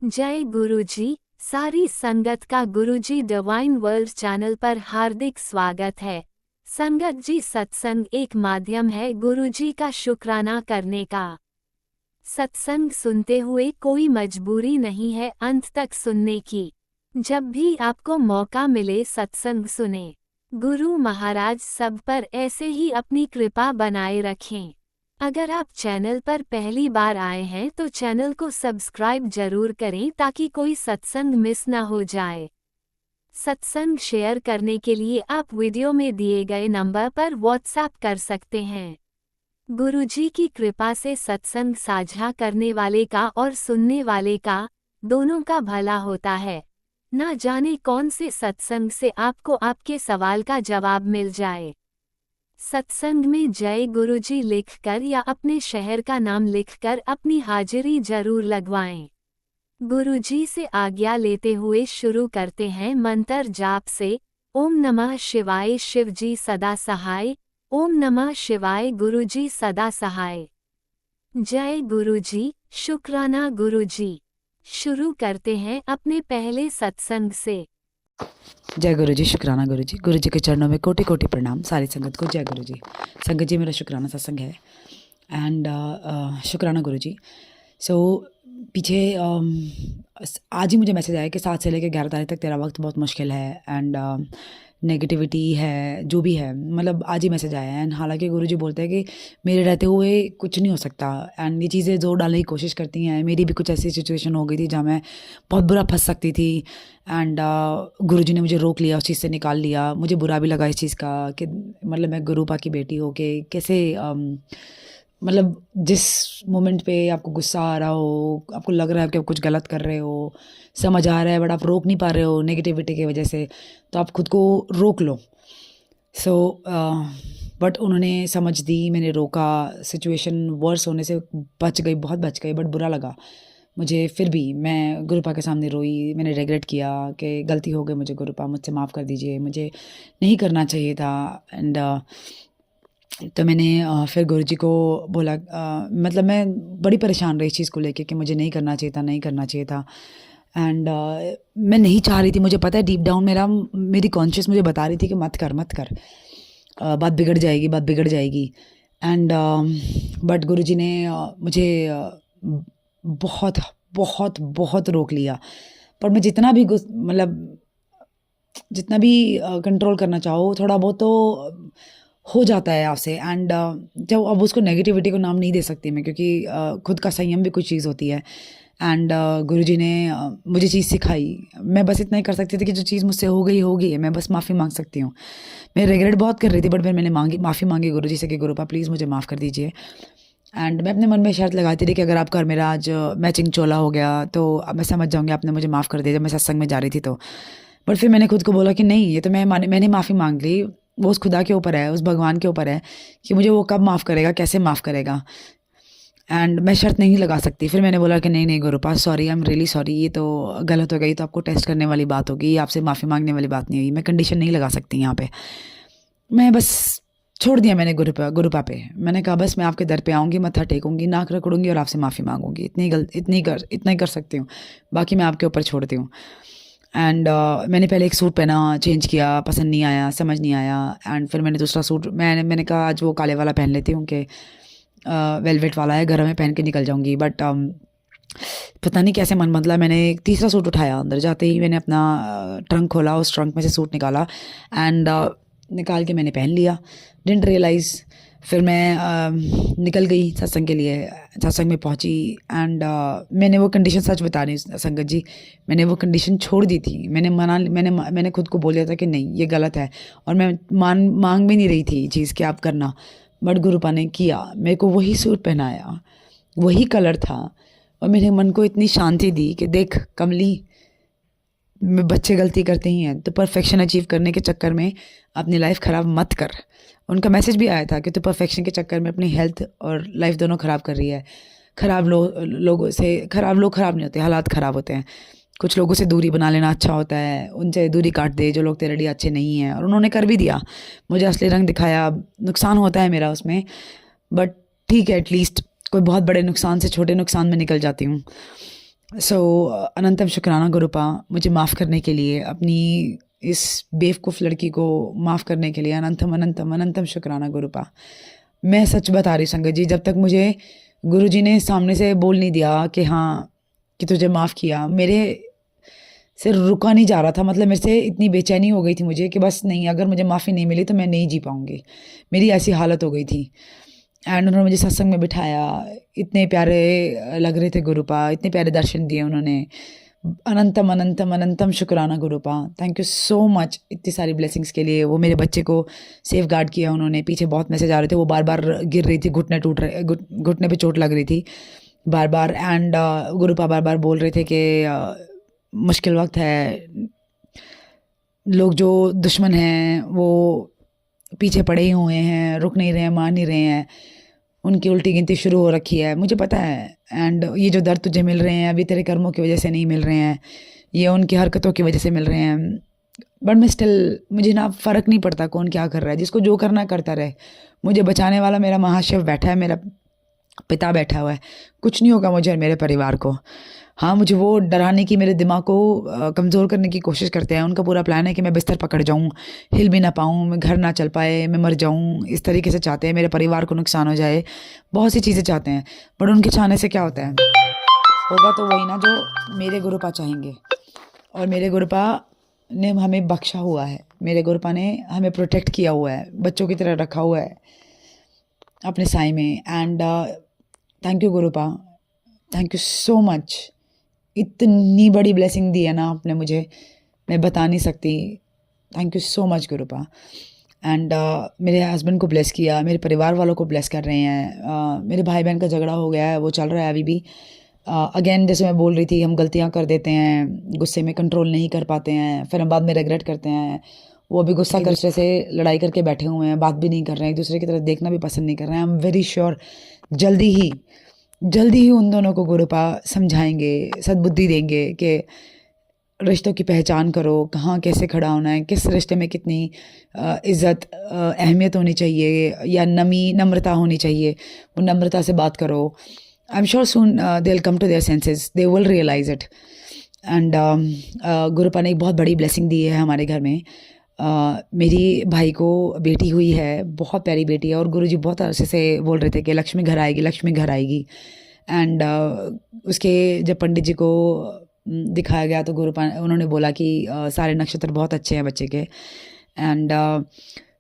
जय गुरुजी। सारी संगत का गुरुजी डिवाइन वर्ल्ड चैनल पर हार्दिक स्वागत है। संगत जी, सत्संग एक माध्यम है गुरुजी का शुक्राना करने का। सत्संग सुनते हुए कोई मजबूरी नहीं है अंत तक सुनने की। जब भी आपको मौका मिले सत्संग सुने। गुरु महाराज सब पर ऐसे ही अपनी कृपा बनाए रखें। अगर आप चैनल पर पहली बार आए हैं तो चैनल को सब्सक्राइब जरूर करें ताकि कोई सत्संग मिस न हो जाए। सत्संग शेयर करने के लिए आप वीडियो में दिए गए नंबर पर व्हाट्सएप कर सकते हैं। गुरुजी की कृपा से सत्संग साझा करने वाले का और सुनने वाले का दोनों का भला होता है। ना जाने कौन से सत्संग से आपको आपके सवाल का जवाब मिल जाए। सत्संग में जय गुरुजी लिखकर या अपने शहर का नाम लिखकर अपनी हाजिरी जरूर लगवाएं। गुरुजी से आज्ञा लेते हुए शुरू करते हैं मंत्र जाप से। ओम नमः शिवाय शिवजी सदा सहाय। ओम नमः शिवाय गुरुजी सदा सहाय। जय गुरुजी, शुक्राना गुरुजी। शुरू करते हैं अपने पहले सत्संग से। जय गुरु जी, शुक्राना गुरु जी। गुरु जी के चरणों में कोटि कोटि प्रणाम। सारी संगत को जय गुरु जी। संगत जी, मेरा शुक्राना सत्संग है एंड शुक्राना गुरु जी। सो पीछे आज ही मुझे मैसेज आया कि 7 से लेकर 11 तारीख तक तेरा वक्त बहुत मुश्किल है एंड नेगेटिविटी है, जो भी है, मतलब आज ही मैसेज आया है। एंड हालांकि गुरुजी बोलते हैं कि मेरे रहते हुए कुछ नहीं हो सकता एंड ये चीज़ें जोर डालने की कोशिश करती हैं। मेरी भी कुछ ऐसी सिचुएशन हो गई थी जहाँ मैं बहुत बुरा फंस सकती थी एंड गुरुजी ने मुझे रोक लिया, उस चीज़ से निकाल लिया। मुझे बुरा भी लगा इस चीज़ का कि मतलब मैं गुरुपा की बेटी हो के कैसे मतलब जिस मोमेंट पे आपको गुस्सा आ रहा हो, आपको लग रहा है कि आप कुछ गलत कर रहे हो, समझ आ रहा है बट आप रोक नहीं पा रहे हो नेगेटिविटी की वजह से, तो आप खुद को रोक लो। सो बट उन्होंने समझ दी, मैंने रोका, सिचुएशन वर्स होने से बच गई, बहुत बच गई, बट बुरा लगा मुझे। फिर भी मैं गुरुपा के सामने रोई, मैंने रिग्रेट किया कि गलती हो गई मुझे, गुरुपा मुझसे माफ़ कर दीजिए, मुझे नहीं करना चाहिए था। एंड तो मैंने फिर गुरुजी को बोला, मतलब मैं बड़ी परेशान रही इस चीज़ को लेके कि मुझे नहीं करना चाहिए था, नहीं करना चाहिए था। एंड मैं नहीं चाह रही थी, मुझे पता है डीप डाउन मेरी कॉन्शियस मुझे बता रही थी कि मत कर मत कर, बात बिगड़ जाएगी, बात बिगड़ जाएगी। एंड बट गुरुजी ने मुझे बहुत बहुत बहुत रोक लिया। पर मैं जितना भी मतलब जितना भी कंट्रोल करना चाहो, थोड़ा बहुत तो हो जाता है आपसे। एंड जब अब उसको नेगेटिविटी को नाम नहीं दे सकती मैं, क्योंकि खुद का संयम भी कुछ चीज़ होती है। एंड गुरुजी ने मुझे चीज़ सिखाई। मैं बस इतना ही कर सकती थी कि जो चीज़ मुझसे हो गई है, मैं बस माफ़ी मांग सकती हूँ। मैं रिग्रेट बहुत कर रही थी, बट फिर मैंने माफ़ी मांगी गुरुजी से कि गुरुपा प्लीज़ मुझे माफ़ कर दीजिए। एंड मैं अपने मन में शर्त लगाती थी कि अगर आपका और मेरा आज मैचिंग चोला हो गया तो अब मैं समझ जाऊँगी आपने मुझे माफ़ कर दिया, जब मैं सत्संग में जा रही थी तो। बट फिर मैंने खुद को बोला कि नहीं, ये तो मैंने माफ़ी मांग ली, वो उस खुदा के ऊपर है, उस भगवान के ऊपर है कि मुझे वो कब माफ़ करेगा, कैसे माफ़ करेगा। एंड मैं शर्त नहीं लगा सकती। फिर मैंने बोला कि नहीं नहीं Gurupa, sorry, I am really sorry, ये तो गलत हो गई, तो आपको टेस्ट करने वाली बात होगी, ये आपसे माफ़ी मांगने वाली बात नहीं हुई, मैं कंडीशन नहीं लगा सकती यहाँ पे। मैं बस छोड़ दिया मैंने गुरुपा पे। मैंने कहा बस मैं आपके दर पे आऊँगी, मत्था टेकूंगी, नाक रगड़ूंगी और आपसे माफ़ी मांगूंगी, इतना ही कर सकती हूँ, बाकी मैं आपके ऊपर छोड़ती हूँ। एंड मैंने पहले एक सूट पहना, चेंज किया, पसंद नहीं आया, समझ नहीं आया। एंड फिर मैंने दूसरा सूट मैंने कहा आज वो काले वाला पहन लेती हूँ कि वेलवेट वाला है, घर में पहन के निकल जाऊँगी। बट पता नहीं कैसे मन बदला, मैंने एक तीसरा सूट उठाया। अंदर जाते ही मैंने अपना ट्रंक खोला, उस ट्रंक में से सूट निकाला एंड निकाल के मैंने पहन लिया। Didn't realise. फिर मैं निकल गई सत्संग के लिए, सत्संग में पहुंची एंड मैंने वो कंडीशन, सच बता रही हूँ संगत जी, मैंने वो कंडीशन छोड़ दी थी। मैंने खुद को बोल दिया था कि नहीं ये गलत है, और मैं मांग भी नहीं रही थी चीज़ कि आप करना। बट गुरुपा ने किया, मेरे को वही सूट पहनाया, वही कलर था, और मेरे मन को इतनी शांति दी कि देख कमली, बच्चे गलती करते ही हैं, तो परफेक्शन अचीव करने के चक्कर में अपनी लाइफ ख़राब मत कर। उनका मैसेज भी आया था कि तू परफेक्शन के चक्कर में अपनी हेल्थ और लाइफ दोनों ख़राब कर रही है। लोग ख़राब नहीं होते, हालात ख़राब होते हैं। कुछ लोगों से दूरी बना लेना अच्छा होता है, उनसे दूरी काट दे जो लोग तेरे लिए अच्छे नहीं हैं। और उन्होंने कर भी दिया, मुझे असली रंग दिखाया। नुकसान होता है मेरा उसमें, बट ठीक है, एटलीस्ट कोई बहुत बड़े नुकसान से छोटे नुकसान में निकल जाती हूँ। सो अनंतम शुक्राना गुरुपा, मुझे माफ़ करने के लिए, अपनी इस बेवकूफ़ लड़की को माफ़ करने के लिए अनंतम अनंतम अनंतम शुक्राना गुरुपा। मैं सच बता रही संगत जी, जब तक मुझे गुरुजी ने सामने से बोल नहीं दिया कि हाँ, कि तुझे माफ़ किया, मेरे से रुका नहीं जा रहा था। मतलब मेरे से इतनी बेचैनी हो गई थी मुझे कि बस नहीं, अगर मुझे माफ़ी नहीं मिली तो मैं नहीं जी पाऊँगी। मेरी ऐसी हालत हो गई थी। एंड उन्होंने मुझे सत्संग में बिठाया, इतने प्यारे लग रहे थे गुरुपा, इतने प्यारे दर्शन दिए उन्होंने। अनंतम अनंतम अनंतम शुक्राना गुरुपा, थैंक यू सो मच इतनी सारी ब्लेसिंग्स के लिए। वो मेरे बच्चे को सेफ गार्ड किया उन्होंने। पीछे बहुत मैसेज आ रहे थे, वो बार बार गिर रही थी, घुटने टूट रहे, घुटने पे चोट लग रही थी बार बार। एंड गुरुपा बार बार बोल रहे थे कि मुश्किल वक्त है, लोग जो दुश्मन हैं वो पीछे पड़े ही हुए हैं, रुक नहीं रहे हैं, मान नहीं रहे हैं, उनकी उल्टी गिनती शुरू हो रखी है, मुझे पता है। एंड ये जो दर्द तुझे मिल रहे हैं अभी तेरे कर्मों की वजह से नहीं मिल रहे हैं, ये उनकी हरकतों की वजह से मिल रहे हैं। बट मैं स्टिल, मुझे ना फ़र्क नहीं पड़ता कौन क्या कर रहा है, जिसको जो करना करता रहे। मुझे बचाने वाला मेरा महाशिव बैठा है, मेरा पिता बैठा हुआ है, कुछ नहीं होगा मुझे और मेरे परिवार को। हाँ, मुझे वो डराने की, मेरे दिमाग को कमज़ोर करने की कोशिश करते हैं। उनका पूरा प्लान है कि मैं बिस्तर पकड़ जाऊँ, हिल भी ना पाऊँ, मैं घर ना चल पाए, मैं मर जाऊँ, इस तरीके से चाहते हैं, मेरे परिवार को नुकसान हो जाए, बहुत सी चीज़ें चाहते हैं। बट उनके चाहने से क्या होता है, होगा तो वही ना जो मेरे गुरुपा चाहेंगे। और मेरे गुरुपा ने हमें बख्शा हुआ है, मेरे गुरुपा ने हमें प्रोटेक्ट किया हुआ है, बच्चों की तरह रखा हुआ है अपने साई में। And thank you गुरुपा, thank you so much. इतनी बड़ी ब्लेसिंग दी है ना आपने मुझे, मैं बता नहीं सकती। Thank you so much गुरुपा। And मेरे हस्बैंड को ब्लेस किया, मेरे परिवार वालों को ब्लेस कर रहे हैं। मेरे भाई बहन का झगड़ा हो गया है, वो चल रहा है अभी भी। अगेन जैसे मैं बोल रही थी, हम गलतियां कर देते हैं, गुस्से में कंट्रोल नहीं कर पाते हैं, फिर हम बाद में रिग्रेट करते हैं। वो अभी गुस्सा कर दूसरे से लड़ाई करके बैठे हुए हैं, बात भी नहीं कर रहे हैं, एक दूसरे की तरफ देखना भी पसंद नहीं कर रहे हैं। आई एम वेरी श्योर जल्दी ही उन दोनों को गुरुपा समझाएंगे, सद्बुद्धि देंगे कि रिश्तों की पहचान करो, कहाँ कैसे खड़ा होना है, किस रिश्ते में कितनी इज़्ज़त अहमियत होनी चाहिए, या नम्रता होनी चाहिए, वो नम्रता से बात करो। I am sure soon they will come to their senses, they will realise it. And Gurupa ने एक बहुत बड़ी ब्लेसिंग दी है हमारे घर में। मेरी भाई को बेटी हुई है, बहुत प्यारी बेटी है, और गुरुजी बहुत अरसे से बोल रहे थे कि लक्ष्मी घर आएगी, लक्ष्मी घर आएगी। एंड उसके जब पंडित जी को दिखाया गया तो गुरुपा उन्होंने बोला कि सारे नक्षत्र बहुत अच्छे हैं बच्चे के। एंड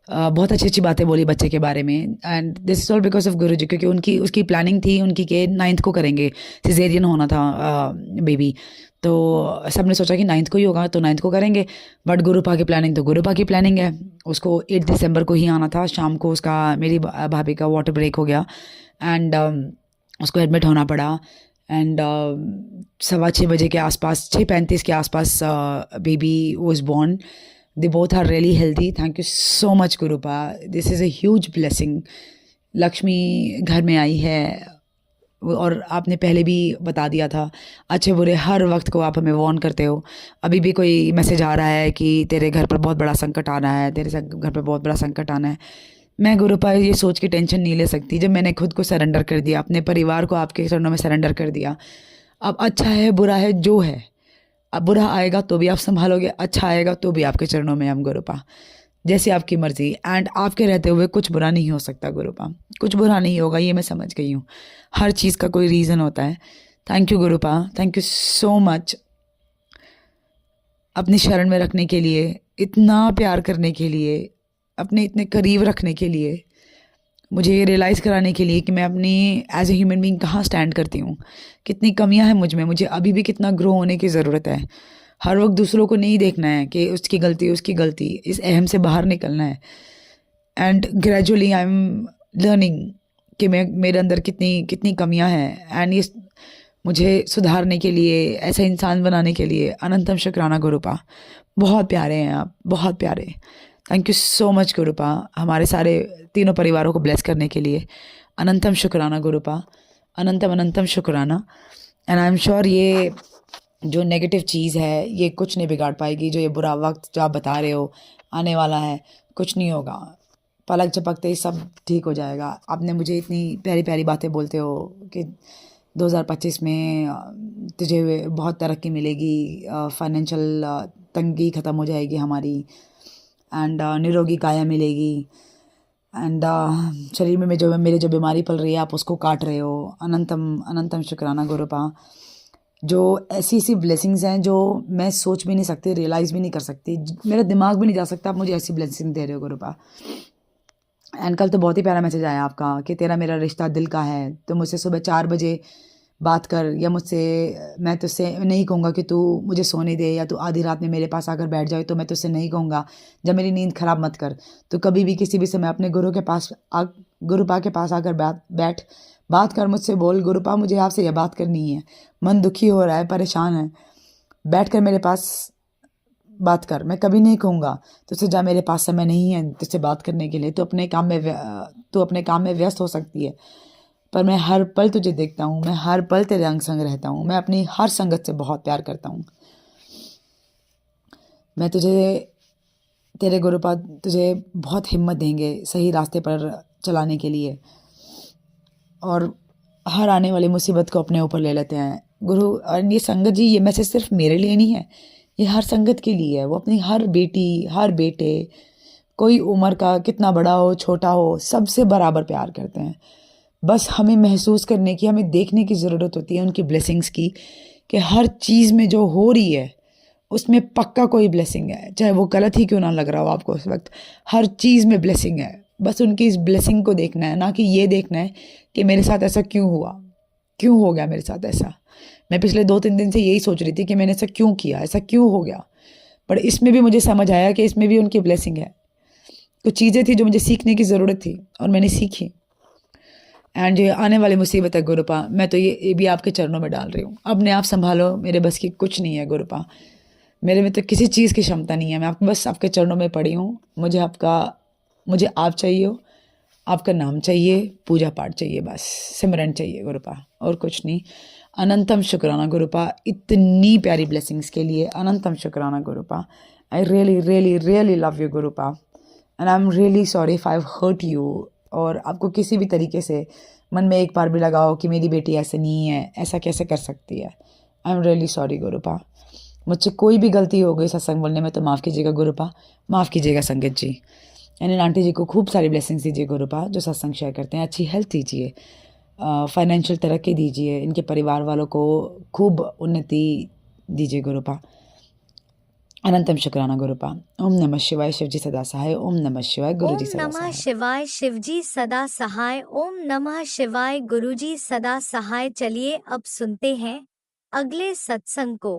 बहुत अच्छी अच्छी बातें बोली बच्चे के बारे में। And this is all because of Guruji, क्योंकि उनकी उसकी प्लानिंग थी उनकी के 9th को करेंगे, सिजेरियन होना था बेबी। तो सबने सोचा कि 9th को ही होगा तो 9th को करेंगे। बट गुरुपा की प्लानिंग तो गुरुपा की प्लानिंग है, उसको 8 दिसंबर को ही आना था शाम को। उसका, मेरी भाभी का वाटर ब्रेक हो गया एंड उसको एडमिट होना पड़ा। एंड 6:15 के आसपास, 6:35 के आसपास baby was born. They both are really healthy. Thank you so much Gurupa, this is a huge blessing. Lakshmi घर में आई है, और आपने पहले भी बता दिया था, अच्छे बुरे हर वक्त को आप हमें वार्न करते हो। अभी भी कोई मैसेज आ रहा है कि तेरे घर पर बहुत बड़ा संकट आना है, तेरे घर पर बहुत बड़ा संकट आना है। मैं गुरुपा ये सोच के टेंशन नहीं ले सकती, जब मैंने खुद को सरेंडर कर दिया, अपने परिवार को आपके चरणों में सरेंडर कर दिया। अब अच्छा है बुरा है जो है, अब बुरा आएगा तो भी आप संभालोगे, अच्छा आएगा तो भी आपके चरणों में हम गुरुपा, जैसे आपकी मर्ज़ी। एंड आपके रहते हुए कुछ बुरा नहीं हो सकता गुरुपा, कुछ बुरा नहीं होगा, ये मैं समझ गई हूँ। हर चीज़ का कोई रीज़न होता है। Thank you गुरुपा, thank you so much अपनी शरण में रखने के लिए, इतना प्यार करने के लिए, अपने इतने करीब रखने के लिए, मुझे ये रियलाइज़ कराने के लिए कि मैं अपनी एज ए ह्यूमन बीइंग कहाँ स्टैंड करती हूँ, कितनी कमियां हैं मुझ में, मुझे अभी भी कितना ग्रो होने की ज़रूरत है। हर वक्त दूसरों को नहीं देखना है कि उसकी गलती, इस अहम से बाहर निकलना है। And gradually I am learning कि मैं, मेरे अंदर कितनी कितनी कमियां हैं। एंड ये मुझे सुधारने के लिए, ऐसा इंसान बनाने के लिए अनंतम शुक्राना गुरुपा। बहुत प्यारे हैं आप, बहुत प्यारे। थैंक यू सो मच गुरुपा, हमारे सारे तीनों परिवारों को ब्लेस करने के लिए अनंतम शुक्राना गुरुपा, अनंतम अनंतम शुक्राना। एंड आई एम श्योर ये जो नेगेटिव चीज़ है ये कुछ नहीं बिगाड़ पाएगी। जो ये बुरा वक्त जो आप बता रहे हो आने वाला है, कुछ नहीं होगा, पलक झपकते ही सब ठीक हो जाएगा। आपने मुझे इतनी प्यारी प्यारी बातें बोलते हो कि 2025 में तुझे बहुत तरक्की मिलेगी, फाइनेंशियल तंगी ख़त्म हो जाएगी हमारी, एंड निरोगी काया मिलेगी, एंड शरीर में जो मेरे जो बीमारी पल रही है आप उसको काट रहे हो। अनंतम अनंतम शुक्राना गुरुपा। जो ऐसी ऐसी ब्लेसिंग्स हैं जो मैं सोच भी नहीं सकती, रियलाइज़ भी नहीं कर सकती, मेरा दिमाग भी नहीं जा सकता, आप मुझे ऐसी ब्लेसिंग दे रहे हो गुरुपा। एंड कल तो बहुत ही प्यारा मैसेज आया आपका कि तेरा मेरा रिश्ता दिल का है, तो मुझसे सुबह 4 बजे बात कर, या मुझसे, मैं तुझसे नहीं कहूँगा कि तू मुझे सोने दे, या तू आधी रात में मेरे पास आकर बैठ जाए, तो मैं तुझसे नहीं कहूँगा जब मेरी नींद ख़राब मत कर। तो कभी भी किसी भी समय अपने गुरुपा के पास आकर बैठ, बात कर मुझसे, बोल गुरुपा मुझे आपसे यह बात करनी है, मन दुखी हो रहा है, परेशान है, बैठ कर मेरे पास बात कर। मैं कभी नहीं कहूँगा तुझसे जा मेरे पास समय नहीं है तुझसे बात करने के लिए, तो अपने काम में व्यस्त हो सकती है, पर मैं हर पल तुझे देखता हूँ, मैं हर पल तेरे अंग संग रहता हूँ, मैं अपनी हर संगत से बहुत प्यार करता हूँ। मैं तेरे गुरुपाद तुझे बहुत हिम्मत देंगे सही रास्ते पर चलाने के लिए, और हर आने वाली मुसीबत को अपने ऊपर ले लेते हैं गुरु। और ये संगत जी, ये मैसेज सिर्फ मेरे लिए नहीं है, ये हर संगत के लिए है। वो अपनी हर बेटी, हर बेटे, कोई उम्र का कितना बड़ा हो छोटा हो, सबसे बराबर प्यार करते हैं। बस हमें महसूस करने की, हमें देखने की ज़रूरत होती है उनकी ब्लेसिंग्स की, कि हर चीज़ में जो हो रही है उसमें पक्का कोई ब्लेसिंग है, चाहे वो गलत ही क्यों ना लग रहा हो आपको उस वक्त, हर चीज़ में ब्लेसिंग है। बस उनकी इस ब्लेसिंग को देखना है, ना कि ये देखना है कि मेरे साथ ऐसा क्यों हुआ, क्यों हो गया मेरे साथ ऐसा। मैं पिछले 2-3 दिन से यही सोच रही थी कि मैंने ऐसा क्यों किया, ऐसा क्यों हो गया, पर इसमें भी मुझे समझ आया कि इसमें भी उनकी ब्लेसिंग है। कुछ चीज़ें थी जो मुझे सीखने की ज़रूरत थी और मैंने सीखी। एंड जो आने वाली मुसीबत है गुरुपा, मैं तो ये भी आपके चरणों में डाल रही हूँ, अपने आप संभालो, मेरे बस की कुछ नहीं है गुरुपा, मेरे में तो किसी चीज़ की क्षमता नहीं है, मैं बस आपके चरणों में पड़ी हूँ। मुझे आप चाहिए हो, आपका नाम चाहिए, पूजा पाठ चाहिए, बस सिमरन चाहिए गुरुपा, और कुछ नहीं। अनंतम शुक्राना गुरुपा इतनी प्यारी ब्लेसिंग्स के लिए, अनंतम शुक्राना Gurupa. I really really really love you Gurupa, and I am really sorry if I have hurt you, और आपको किसी भी तरीके से मन में एक बार भी लगाओ कि मेरी बेटी ऐसे नहीं है, ऐसा कैसे कर सकती है। आई एम रियली सॉरी गुरुपा, मुझसे कोई भी गलती हो गई सत्संग बोलने में तो माफ़ कीजिएगा गुरुपा, माफ़ कीजिएगा संगत जी। एंड आंटी जी को खूब सारी ब्लेसिंग्स दीजिए गुरुपा, जो सत्संग शेयर करते हैं, अच्छी हेल्थ दीजिए, फाइनेंशियल तरक्की दीजिए, इनके परिवार वालों को खूब उन्नति दीजिए गुरुपा। अनंतम शुक्राना गुरुपा। ओम नमः शिवाय, शिवजी सदा सहाय। ओम नमः शिवाय, गुरुजी ओम सदा नमः सहाय। शिवाय, शिवजी सदा सहाय। ओम नमः शिवाय, गुरुजी सदा सहाय। चलिए अब सुनते हैं अगले सत्संग को।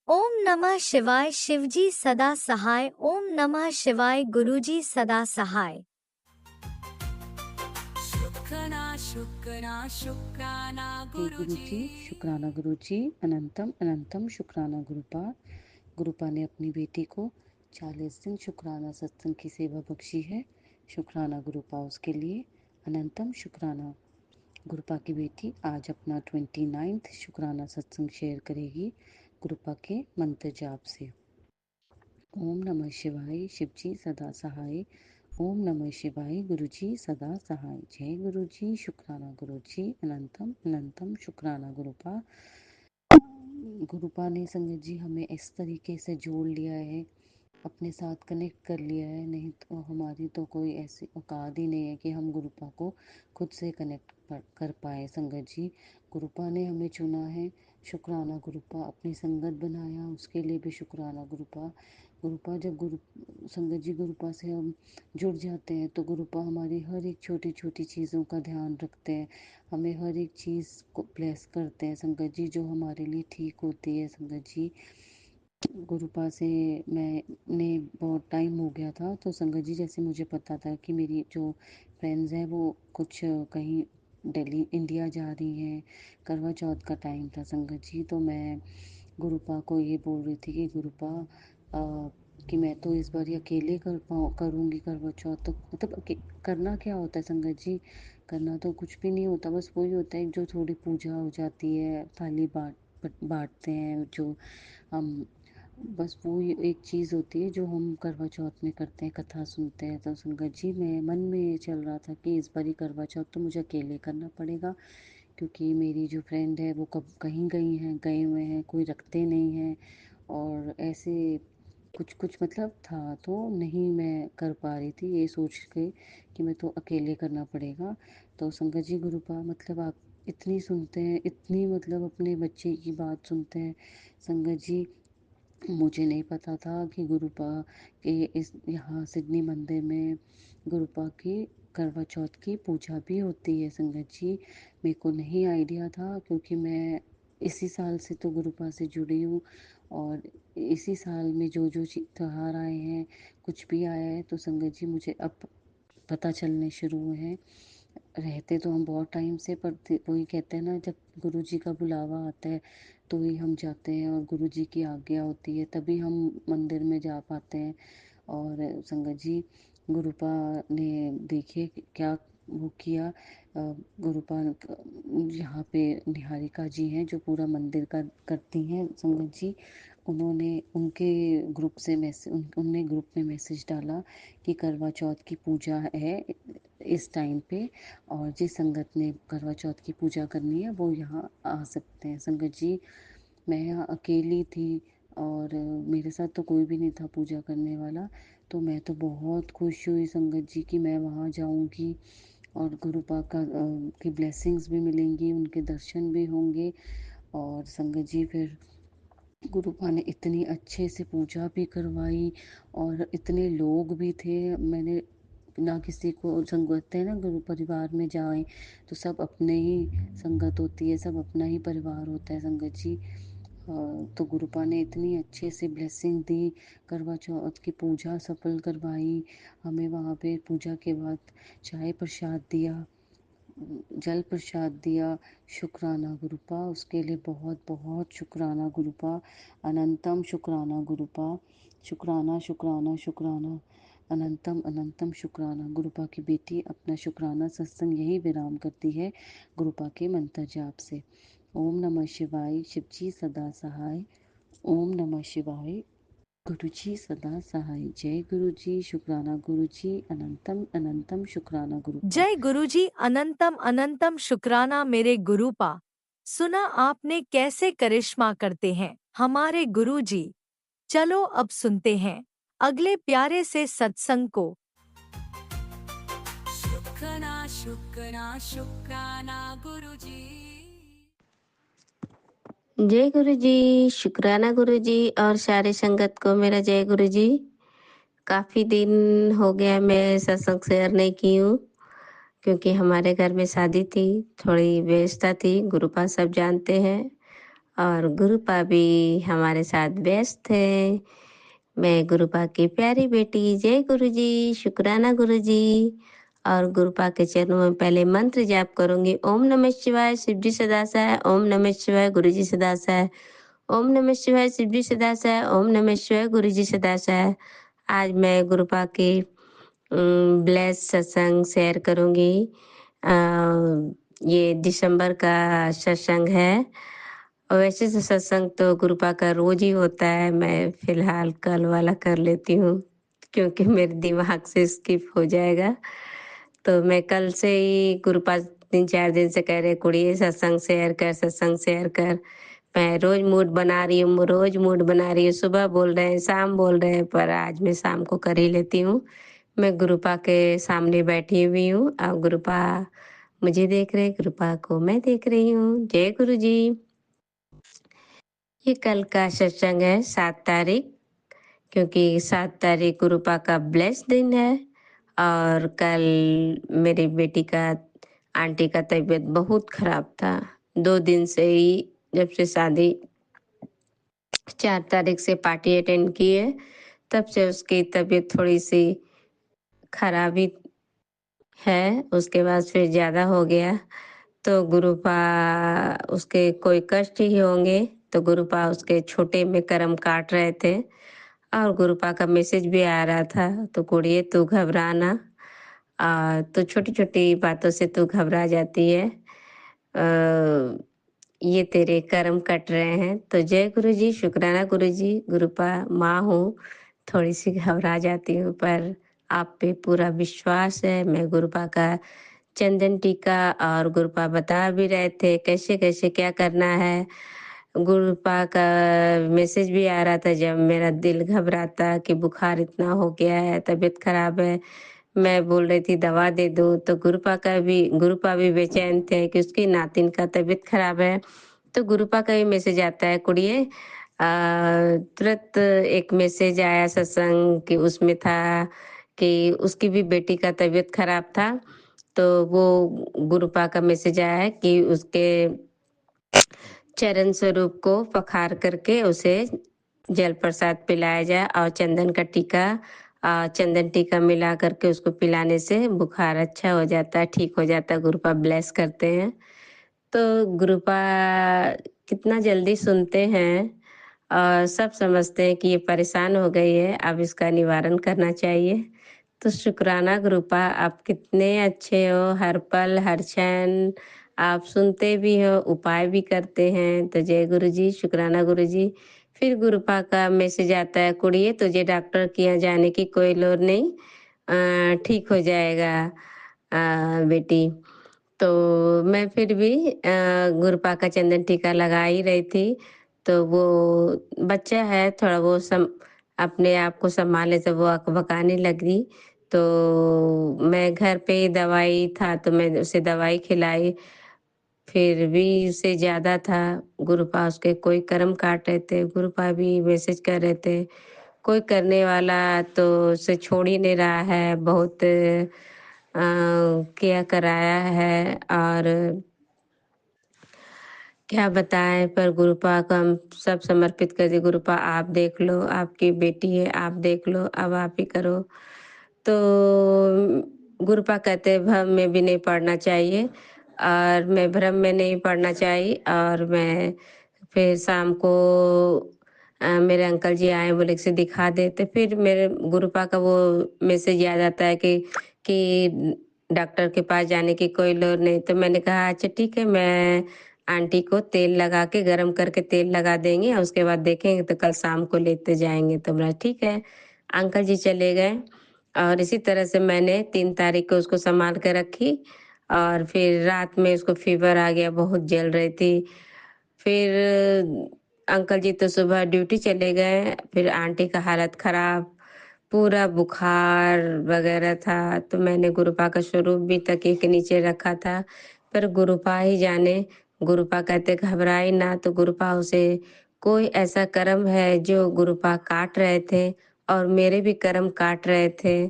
ओम नमः शिवाय, शिवजी सदा सहाय। ओम नमः शिवाय, गुरुजी सदा सहाय। शुक्राना गुरुजी, शुक्राना गुरुजी, अनंतम अनंतम शुक्राना गुरुपा। गुरुपा ने अपनी बेटी को 40 दिन शुक्राना सत्संग की सेवा बख्शी है। शुक्राना गुरुपा उसके लिए, अनंतम शुक्राना। गुरुपा की बेटी आज अपना 29th शुक्राना सत्संग शेयर करेगी गुरुपा के मंत्र जाप से। ओम नमः शिवाय, शिवजी सदा सहाय। ओम नमः शिवाय, गुरुजी सदा सहाय। जय गुरुजी, शुक्राना गुरुजी, अनंतम अनंतम शुक्राना गुरुपा। गुरुपा ने संगत जी हमें इस तरीके से जोड़ लिया है, अपने साथ कनेक्ट कर लिया है, नहीं तो हमारी तो कोई ऐसी औकात ही नहीं है कि हम गुरुपा को खुद से कनेक्ट कर पाए। संगत जी गुरुपा ने हमें चुना है, शुक्राना गुरुपा। अपनी संगत बनाया, उसके लिए भी शुक्राना गुरुपा। गुरुपा जब संगत जी गुरुपा से हम जुड़ जाते हैं तो गुरुपा हमारी हर एक छोटी छोटी चीज़ों का ध्यान रखते हैं, हमें हर एक चीज़ को ब्लेस करते हैं संगत जी, जो हमारे लिए ठीक होती है। संगत जी गुरुपा से मैंने बहुत टाइम हो गया था, तो संगत जी जैसे मुझे पता था कि मेरी जो फ्रेंड्स हैं वो कुछ कहीं दिल्ली इंडिया जा रही हैं, करवा चौथ का टाइम था संगत जी, तो मैं गुरुपा को ये बोल रही थी कि गुरुपा कि मैं तो इस बार अकेले करूँगी करवा चौथ, तो मतलब करना क्या होता है संगत जी, करना तो कुछ भी नहीं होता, बस वही होता है जो थोड़ी पूजा हो जाती है, थाली बांटते हैं जो हम, बस वो एक चीज़ होती है जो हम करवा चौथ में करते हैं, कथा सुनते हैं। तो संगत जी मैं मन में ये चल रहा था कि इस बारी करवा चौथ तो मुझे अकेले करना पड़ेगा, क्योंकि मेरी जो फ्रेंड है वो कब कहीं गए हुए हैं, कोई रखते नहीं हैं, और ऐसे कुछ कुछ मतलब था, तो नहीं मैं कर पा रही थी, ये सोच के कि मैं तो अकेले करना पड़ेगा। तो संगत जी, गुरुपा मतलब आप इतनी सुनते हैं, इतनी मतलब अपने बच्चे की बात सुनते हैं संगत जी। मुझे नहीं पता था कि गुरुपा के इस यहाँ सिडनी मंदिर में गुरुपा की करवा चौथ की पूजा भी होती है संगत जी। मेरे को नहीं आइडिया था, क्योंकि मैं इसी साल से तो गुरुपा से जुड़ी हूँ, और इसी साल में जो जो त्योहार आए हैं, कुछ भी आया है, तो संगत जी मुझे अब पता चलने शुरू हुए हैं। रहते तो हम बहुत टाइम से, पर वही कहते हैं ना, जब गुरु जी का बुलावा आता है तो ही हम जाते हैं, और गुरु जी की आज्ञा होती है तभी हम मंदिर में जा पाते हैं। और संगत जी, गुरुपा ने देखिए क्या वो किया। गुरुपा यहाँ पे निहारिका जी हैं जो पूरा मंदिर का करती हैं संगत जी। उन्होंने उनके ग्रुप से उनने ग्रुप में मैसेज डाला कि करवा चौथ की पूजा है इस टाइम पे, और जिस संगत ने करवा चौथ की पूजा करनी है वो यहाँ आ सकते हैं संगत जी। मैं यहाँ अकेली थी, और मेरे साथ तो कोई भी नहीं था पूजा करने वाला, तो मैं तो बहुत खुश हुई संगत जी कि मैं वहाँ जाऊँगी, और गुरुपा की ब्लेसिंग्स भी मिलेंगी, उनके दर्शन भी होंगे। और संगत जी फिर गुरुपा ने इतनी अच्छे से पूजा भी करवाई, और इतने लोग भी थे। मैंने ना किसी को संगत है ना, गुरु परिवार में जाएं तो सब अपने ही संगत होती है, सब अपना ही परिवार होता है संगत जी। तो गुरुपा ने इतनी अच्छे से ब्लेसिंग दी, करवा चौथ की पूजा सफल करवाई, हमें वहाँ पे पूजा के बाद चाय प्रसाद दिया, जल प्रसाद दिया। शुक्राना गुरुपा, उसके लिए बहुत बहुत शुक्राना गुरुपा, अनंतम शुक्राना गुरुपा, शुक्राना शुक्राना शुक्राना, अनंतम अनंतम शुक्राना। गुरुपा की बेटी अपना शुक्राना सत्संग यही विराम करती है गुरुपा के मंत्र जाप से। ओम नमः शिवाय, शिवजी सदा सहाय। ओम नमः शिवाय, गुरुजी सदा सहाय। जय गुरुजी, शुक्राना गुरुजी, अनंतम अनंतम शुक्राना गुरुपा। जय गुरुजी, अनंतम अनंतम शुक्राना मेरे गुरुपा। सुना आपने कैसे करिश्मा करते हैं हमारे गुरुजी। चलो अब सुनते हैं अगले प्यारे से सत्संग को। शुक्राना शुक्राना शुक्राना गुरुजी। जय गुरु जी, शुक्राना गुरु जी और सारे संगत को मेरा जय गुरु जी। काफी दिन हो गया मैं सत्संग शेयर नहीं की हूँ, क्योंकि हमारे घर में शादी थी, थोड़ी व्यस्तता थी, गुरुपा सब जानते हैं, और गुरुपा भी हमारे साथ व्यस्त है। मैं गुरुपा की प्यारी बेटी, जय गुरु जी, शुक्राना गुरु जी। और गुरुपा के चरणों में पहले मंत्र जाप करूंगी। ओम नमः शिवाय, शिव जी सदा सहाय। ओम नमः शिवाय, गुरु जी सदा सहाय। ओम नमः शिवाय, शिव जी सदा सहाय। ओम नमः शिवाय, गुरु जी सदा सहाय। आज मैं गुरुपा के ब्लेस सत्संग शेयर करूंगी। ये दिसंबर का सत्संग है, और वैसे तो सत्संग तो गुरुपा का रोज ही होता है, मैं फिलहाल कल वाला कर लेती हूँ क्योंकि मेरे दिमाग से स्किप हो जाएगा। तो मैं कल से ही गुरुपा 3-4 दिन से कह रहे कुड़िए सत्संग शेयर कर, सत्संग शेयर कर। मैं रोज मूड बना रही हूँ, रोज मूड बना रही हूँ, सुबह बोल रहे हैं, शाम बोल रहे हैं, पर आज मैं शाम को कर ही लेती हूँ। मैं गुरुपा के सामने बैठी हुई हूँ और गुरुपा मुझे देख रहे, गुरुपा को मैं देख रही हूँ। जय गुरु जी। ये कल का सत्संग है 7 तारीख, क्योंकि 7 तारीख गुरुपा का ब्लेस दिन है, और कल मेरी बेटी का आंटी का तबीयत बहुत खराब था। 2 दिन से ही, जब से शादी 4 तारीख से पार्टी अटेंड की है, तब से उसकी तबीयत थोड़ी सी खराबी है। उसके बाद फिर ज़्यादा हो गया, तो गुरुपा उसके कोई कष्ट ही होंगे, तो गुरुपा उसके छोटे में कर्म काट रहे थे, और गुरुपा का मैसेज भी आ रहा था, तो कुड़िए तू घबराना, तो छोटी छोटी बातों से तू घबरा जाती है, ये तेरे कर्म कट रहे हैं। तो जय गुरु जी, शुक्राना गुरु जी। गुरुपा माँ हूँ, थोड़ी सी घबरा जाती हूँ, पर आप पे पूरा विश्वास है। मैं गुरुपा का चंदन टीका और गुरुपा बता भी रहे थे कैसे कैसे क्या करना है। गुरुपा का मैसेज भी आ रहा था जब मेरा दिल घबराता कि बुखार इतना हो गया है, तबीयत खराब है, मैं बोल रही थी दवा दे दो, तो गुरुपा भी बेचैन थे कि उसकी नातिन का तबीयत खराब है। तो गुरुपा का भी मैसेज आता है कुड़िए। तुरंत एक मैसेज आया सत्संग कि उसमें था कि उसकी भी बेटी का तबीयत खराब था, तो वो गुरुपा का मैसेज आया है कि उसके चरण स्वरूप को पखार करके उसे जल प्रसाद पिलाया जाए और चंदन टीका मिला करके उसको पिलाने से बुखार अच्छा हो जाता है, ठीक हो जाता है। गुरुपा ब्लेस करते हैं। तो गुरुपा कितना जल्दी सुनते हैं और सब समझते हैं कि ये परेशान हो गई है, अब इसका निवारण करना चाहिए। तो शुक्राना गुरुपा, आप कितने अच्छे हो, हर पल हर क्षण आप सुनते भी हो, उपाय भी करते हैं। तो जय गुरु जी, शुक्राना गुरु जी। फिर गुरुपा का मैसेज आता है कुड़िए तुझे डॉक्टर के यहाँ जाने की कोई लोड़ नहीं, ठीक हो जाएगा बेटी। तो मैं फिर भी गुरुपा का चंदन टीका लगा ही रही थी। तो वो बच्चा है थोड़ा, वो अपने आप को संभाले तो वो अकबकाने लगी। तो मैं घर पे ही दवाई था तो मैं उसे दवाई खिलाई, फिर भी उसे ज्यादा था। गुरुपा उसके कोई कर्म काट रहे थे, गुरुपा भी मैसेज कर रहे थे कोई करने वाला तो उसे छोड़ ही नहीं रहा है, बहुत किया कराया है और क्या बताएं। पर गुरुपा को हम सब समर्पित कर दिए, गुरुपा आप देख लो, आपकी बेटी है, आप देख लो, अब आप ही करो। तो गुरुपा कहते हैं भ्रम में भी नहीं पड़ना चाहिए, और मैं भ्रम में नहीं पड़ना चाहिए। और मैं फिर शाम को मेरे अंकल जी आए, बोले कि से दिखा देते। फिर मेरे गुरुपा का वो मैसेज याद आता है कि डॉक्टर के पास जाने की कोई लोड़ नहीं। तो मैंने कहा अच्छा ठीक है, मैं आंटी को तेल लगा के गरम करके तेल लगा देंगे और उसके बाद देखेंगे, तो कल शाम को लेते जाएंगे। तो बोला ठीक है। अंकल जी चले गए और इसी तरह से मैंने 3 तारीख को उसको संभाल कर रखी। और फिर रात में उसको फीवर आ गया, बहुत जल रही थी। फिर अंकल जी तो सुबह ड्यूटी चले गए, फिर आंटी का हालत खराब, पूरा बुखार वगैरह था। तो मैंने गुरुपा का स्वरूप भी तकिए के नीचे रखा था, पर गुरुपा ही जाने। गुरुपा कहते घबराई ना, तो गुरुपा उसे कोई ऐसा कर्म है जो गुरुपा काट रहे थे और मेरे भी कर्म काट रहे थे।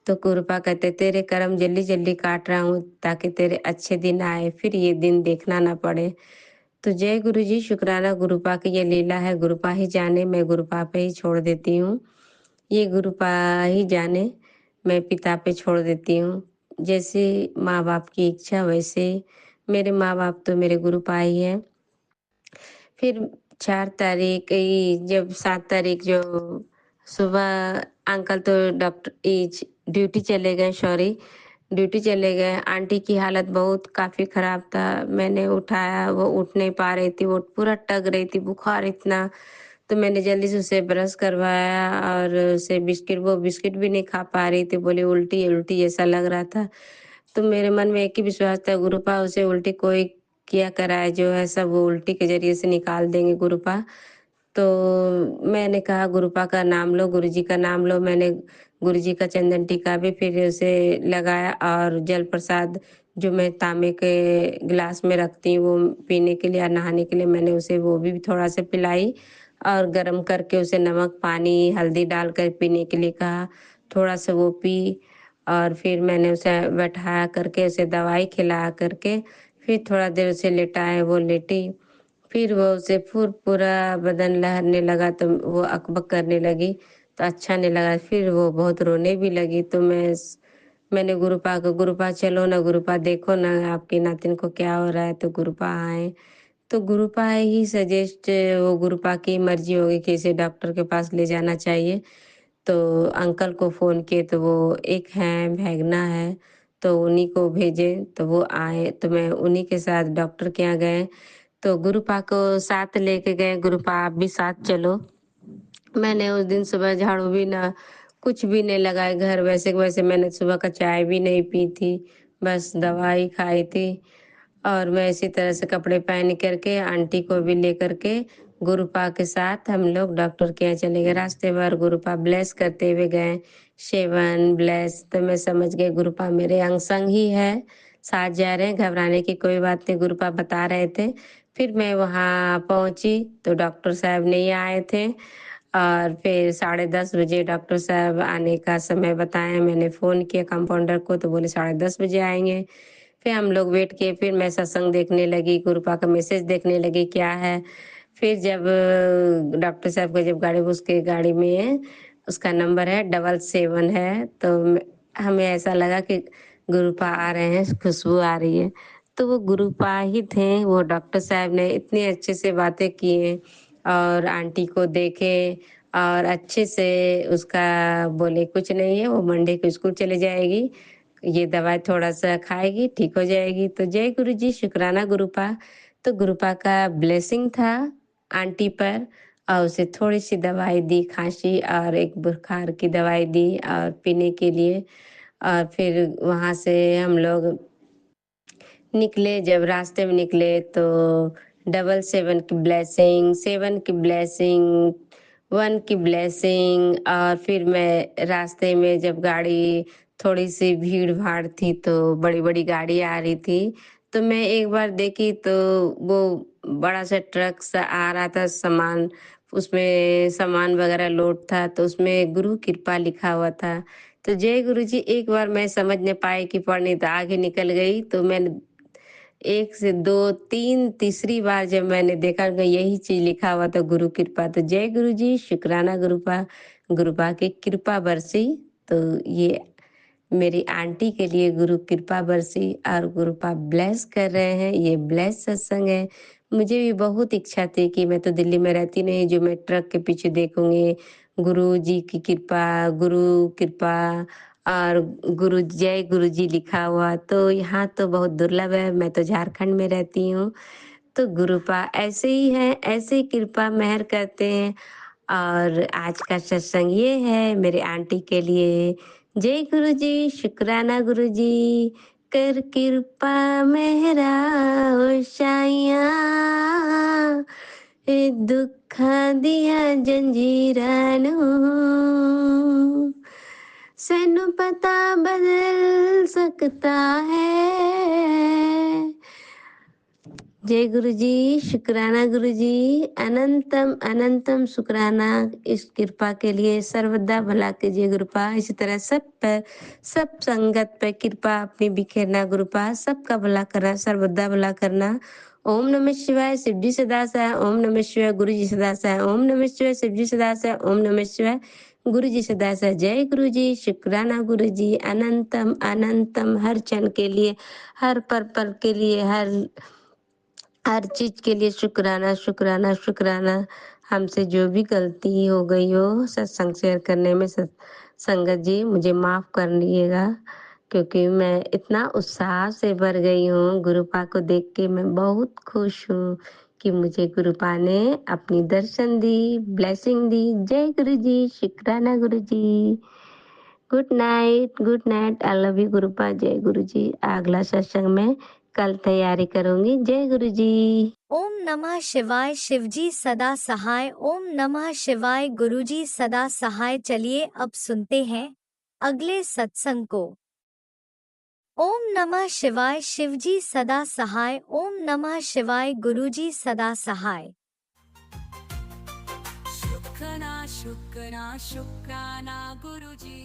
तो गुरुपा कहते तेरे कर्म जल्दी जल्दी काट रहा हूँ ताकि तेरे अच्छे दिन आए, फिर ये दिन देखना ना पड़े। तो जय गुरु जी, शुक्राना गुरुपा की ये लीला है, गुरुपा ही जाने, मैं गुरुपा पे ही छोड़ देती हूँ। ये गुरुपा ही जाने, मैं पिता पे छोड़ देती हूँ। जैसे माँ बाप की इच्छा वैसे, मेरे माँ बाप तो मेरे गुरुपा ही है। फिर 4 तारीख जब 7 तारीख जो सुबह अंकल तो डॉक्टर ड्यूटी चले गए, सॉरी ड्यूटी चले गए। आंटी की हालत बहुत काफी खराब था, मैंने उठाया, वो उठ नहीं पा रही थी, वो पूरा टग रही थी, बुखार इतना। तो मैंने जल्दी से उसे ब्रश करवाया और उसे वो बिस्किट भी नहीं खा पा रही थी, बोले उल्टी उल्टी जैसा लग रहा था। तो मेरे मन में एक ही विश्वास था, गुरुपा उसे उल्टी कोई किया कराए, जो है सब वो उल्टी के जरिए से निकाल देंगे गुरुपा। तो मैंने कहा गुरुपा का नाम लो, गुरुजी का नाम लो। मैंने गुरुजी का चंदन टीका भी फिर उसे लगाया और जल प्रसाद जो मैं तांबे के गिलास में रखती हूँ वो पीने के लिए या नहाने के लिए, मैंने उसे वो भी थोड़ा सा पिलाई और गर्म करके उसे नमक पानी हल्दी डालकर पीने के लिए कहा। थोड़ा सा वो पी और फिर मैंने उसे बैठा करके उसे दवाई खिला करके फिर थोड़ा देर उसे लेटाए, वो लेटी। फिर वो उसे पूरा बदन लहरने लगा, तो वो अकबक करने लगी, तो अच्छा नहीं लगा। फिर वो बहुत रोने भी लगी। तो मैंने गुरुपा को, गुरुपा चलो ना, गुरुपा देखो ना आपकी नातिन को क्या हो रहा है। तो गुरुपा आए, तो गुरुपा ही सजेस्ट, वो गुरुपा की मर्जी होगी कि इसे डॉक्टर के पास ले जाना चाहिए। तो अंकल को फोन किए, तो वो एक है भैगना है, तो उन्हीं को भेजे, तो वो आए, तो मैं उन्हीं के साथ डॉक्टर के यहाँ गए। तो गुरुपा को साथ लेके गए, गुरुपा आप भी साथ चलो। मैंने उस दिन सुबह झाड़ू भी ना कुछ भी नहीं लगाए, घर वैसे के वैसे, मैंने सुबह का चाय भी नहीं पी थी, बस दवाई खाई थी। और मैं इसी तरह से कपड़े पहन करके आंटी को भी लेकर के गुरुपा के साथ हम लोग डॉक्टर के यहाँ चले गए। रास्ते भर गुरुपा ब्लेस करते हुए गए, शेवन ब्लेस। तो मैं समझ गई गुरुपा मेरे अंग संग ही है, साथ जा रहे हैं, घबराने की कोई बात नहीं, गुरुपा बता रहे थे। फिर मैं वहाँ पहुंची तो डॉक्टर साहब नहीं आए थे। और फिर 10:30 बजे डॉक्टर साहब आने का समय बताया। मैंने फ़ोन किया कंपाउंडर को तो बोले 10:30 बजे आएंगे। फिर हम लोग वेट किए, फिर मैं सत्संग देखने लगी, गुरुपा का मैसेज देखने लगी क्या है। फिर जब डॉक्टर साहब का जब गाड़ी उसके गाड़ी में उसका नंबर है 777 है, तो हमें ऐसा लगा कि गुरुपा आ रहे हैं, खुशबू आ रही है। तो वो गुरुपा ही थे। वो डॉक्टर साहब ने इतने अच्छे से बातें किए और आंटी को देखे और अच्छे से उसका बोले कुछ नहीं है, वो मंडे को स्कूल चले जाएगी, ये दवाई थोड़ा सा खाएगी ठीक हो जाएगी। तो जय गुरु जी, शुक्राना गुरुपा। तो गुरुपा का ब्लेसिंग था आंटी पर, और उसे थोड़ी सी दवाई दी, खांसी और एक बुखार की दवाई दी और पीने के लिए। और फिर वहाँ से हम लोग निकले। जब रास्ते में निकले तो 777 की ब्लेसिंग, 7 की ब्लेसिंग, 1 की ब्लेसिंग। और फिर मैं रास्ते में जब गाड़ी थोड़ी सी भीड़ भाड़ थी तो बड़ी बड़ी गाड़ी आ रही थी, तो मैं एक बार देखी तो वो बड़ा सा ट्रक सा आ रहा था, सामान उसमें सामान वगैरह लोड था, तो उसमें गुरु कृपा लिखा हुआ था। तो जय गुरु जी एक बार मैं समझ नहीं पाई कि पढ़नी, तो आगे निकल गई। तो मैंने 1 से 2 3 तीसरी बार जब मैंने देखा कि यही चीज लिखा हुआ था गुरु कृपा, तो जय गुरु जी, शुक्राना गुरुपा, गुरुपा की कृपा बरसी। तो ये मेरी आंटी के लिए गुरु कृपा बरसी और गुरुपा ब्लेस कर रहे हैं, ये ब्लेस सत्संग है। मुझे भी बहुत इच्छा थी कि मैं तो दिल्ली में रहती नहीं, जो मैं ट्रक के पीछे देखूंगी गुरु जी की कृपा, गुरु कृपा और गुरु जय गुरु जी लिखा हुआ। तो यहाँ तो बहुत दुर्लभ है, मैं तो झारखंड में रहती हूँ। तो गुरुपा ऐसे ही है, ऐसे ही कृपा मेहर करते हैं। और आज का सत्संग ये है मेरे आंटी के लिए। जय गुरु जी, शुक्राना गुरु जी, कर कृपा मेहरा ओ साइया, ए दुखा दिया जंजीरां नू, सैनू पता बदल सकता है। जय गुरु जी, शुक्राना गुरु जी, अनंतम अनंतम शुक्राना इस कृपा के लिए। सर्वदा भला कीजिए गुरुपा, इसी तरह सब पर, सब संगत पर कृपा अपनी बिखेरना गुरुपा, सबका भला करना, सर्वदा भला करना। ओम नमः शिवाय, शिव जी सदा सहाय। ओम नमः शिवाय, गुरु जी सदा सहाय। ओम नमः शिवाय, शिव जी सदा सहाय। ओम नमः शिवाय, गुरु जी सदा सहाय। जय गुरु जी, शुक्राना गुरु जी, अनंतम अनंतम हर क्षण के लिए, हर पल के लिए, हर चीज के लिए शुक्राना शुक्राना शुक्राना। हमसे जो भी गलती हो गई हो सत्संग शेयर करने में, संगत जी मुझे माफ कर लीजिएगा, क्योंकि मैं इतना उत्साह से भर गई हूँ। गुरुपा को देख के मैं बहुत खुश हूँ कि मुझे गुरुपा ने अपनी दर्शन दी, ब्लेसिंग दी। जय गुरु जी, शुक्राना Guru ji. Good night, I love you Gurupa. जय गुरु जी। अगला सत्संग में कल तैयारी करूंगी। जय गुरु जी। ओम नमः शिवाय, शिवजी सदा सहाय। ओम नमः शिवाय, गुरुजी सदा सहाय। चलिए अब सुनते हैं अगले सत्संग को। ओम नमः शिवाय, शिवजी सदा सहाय। ओम नमः शिवाय, गुरुजी सदा सहाय। शुक्राना शुक्राना शुक्राना गुरुजी।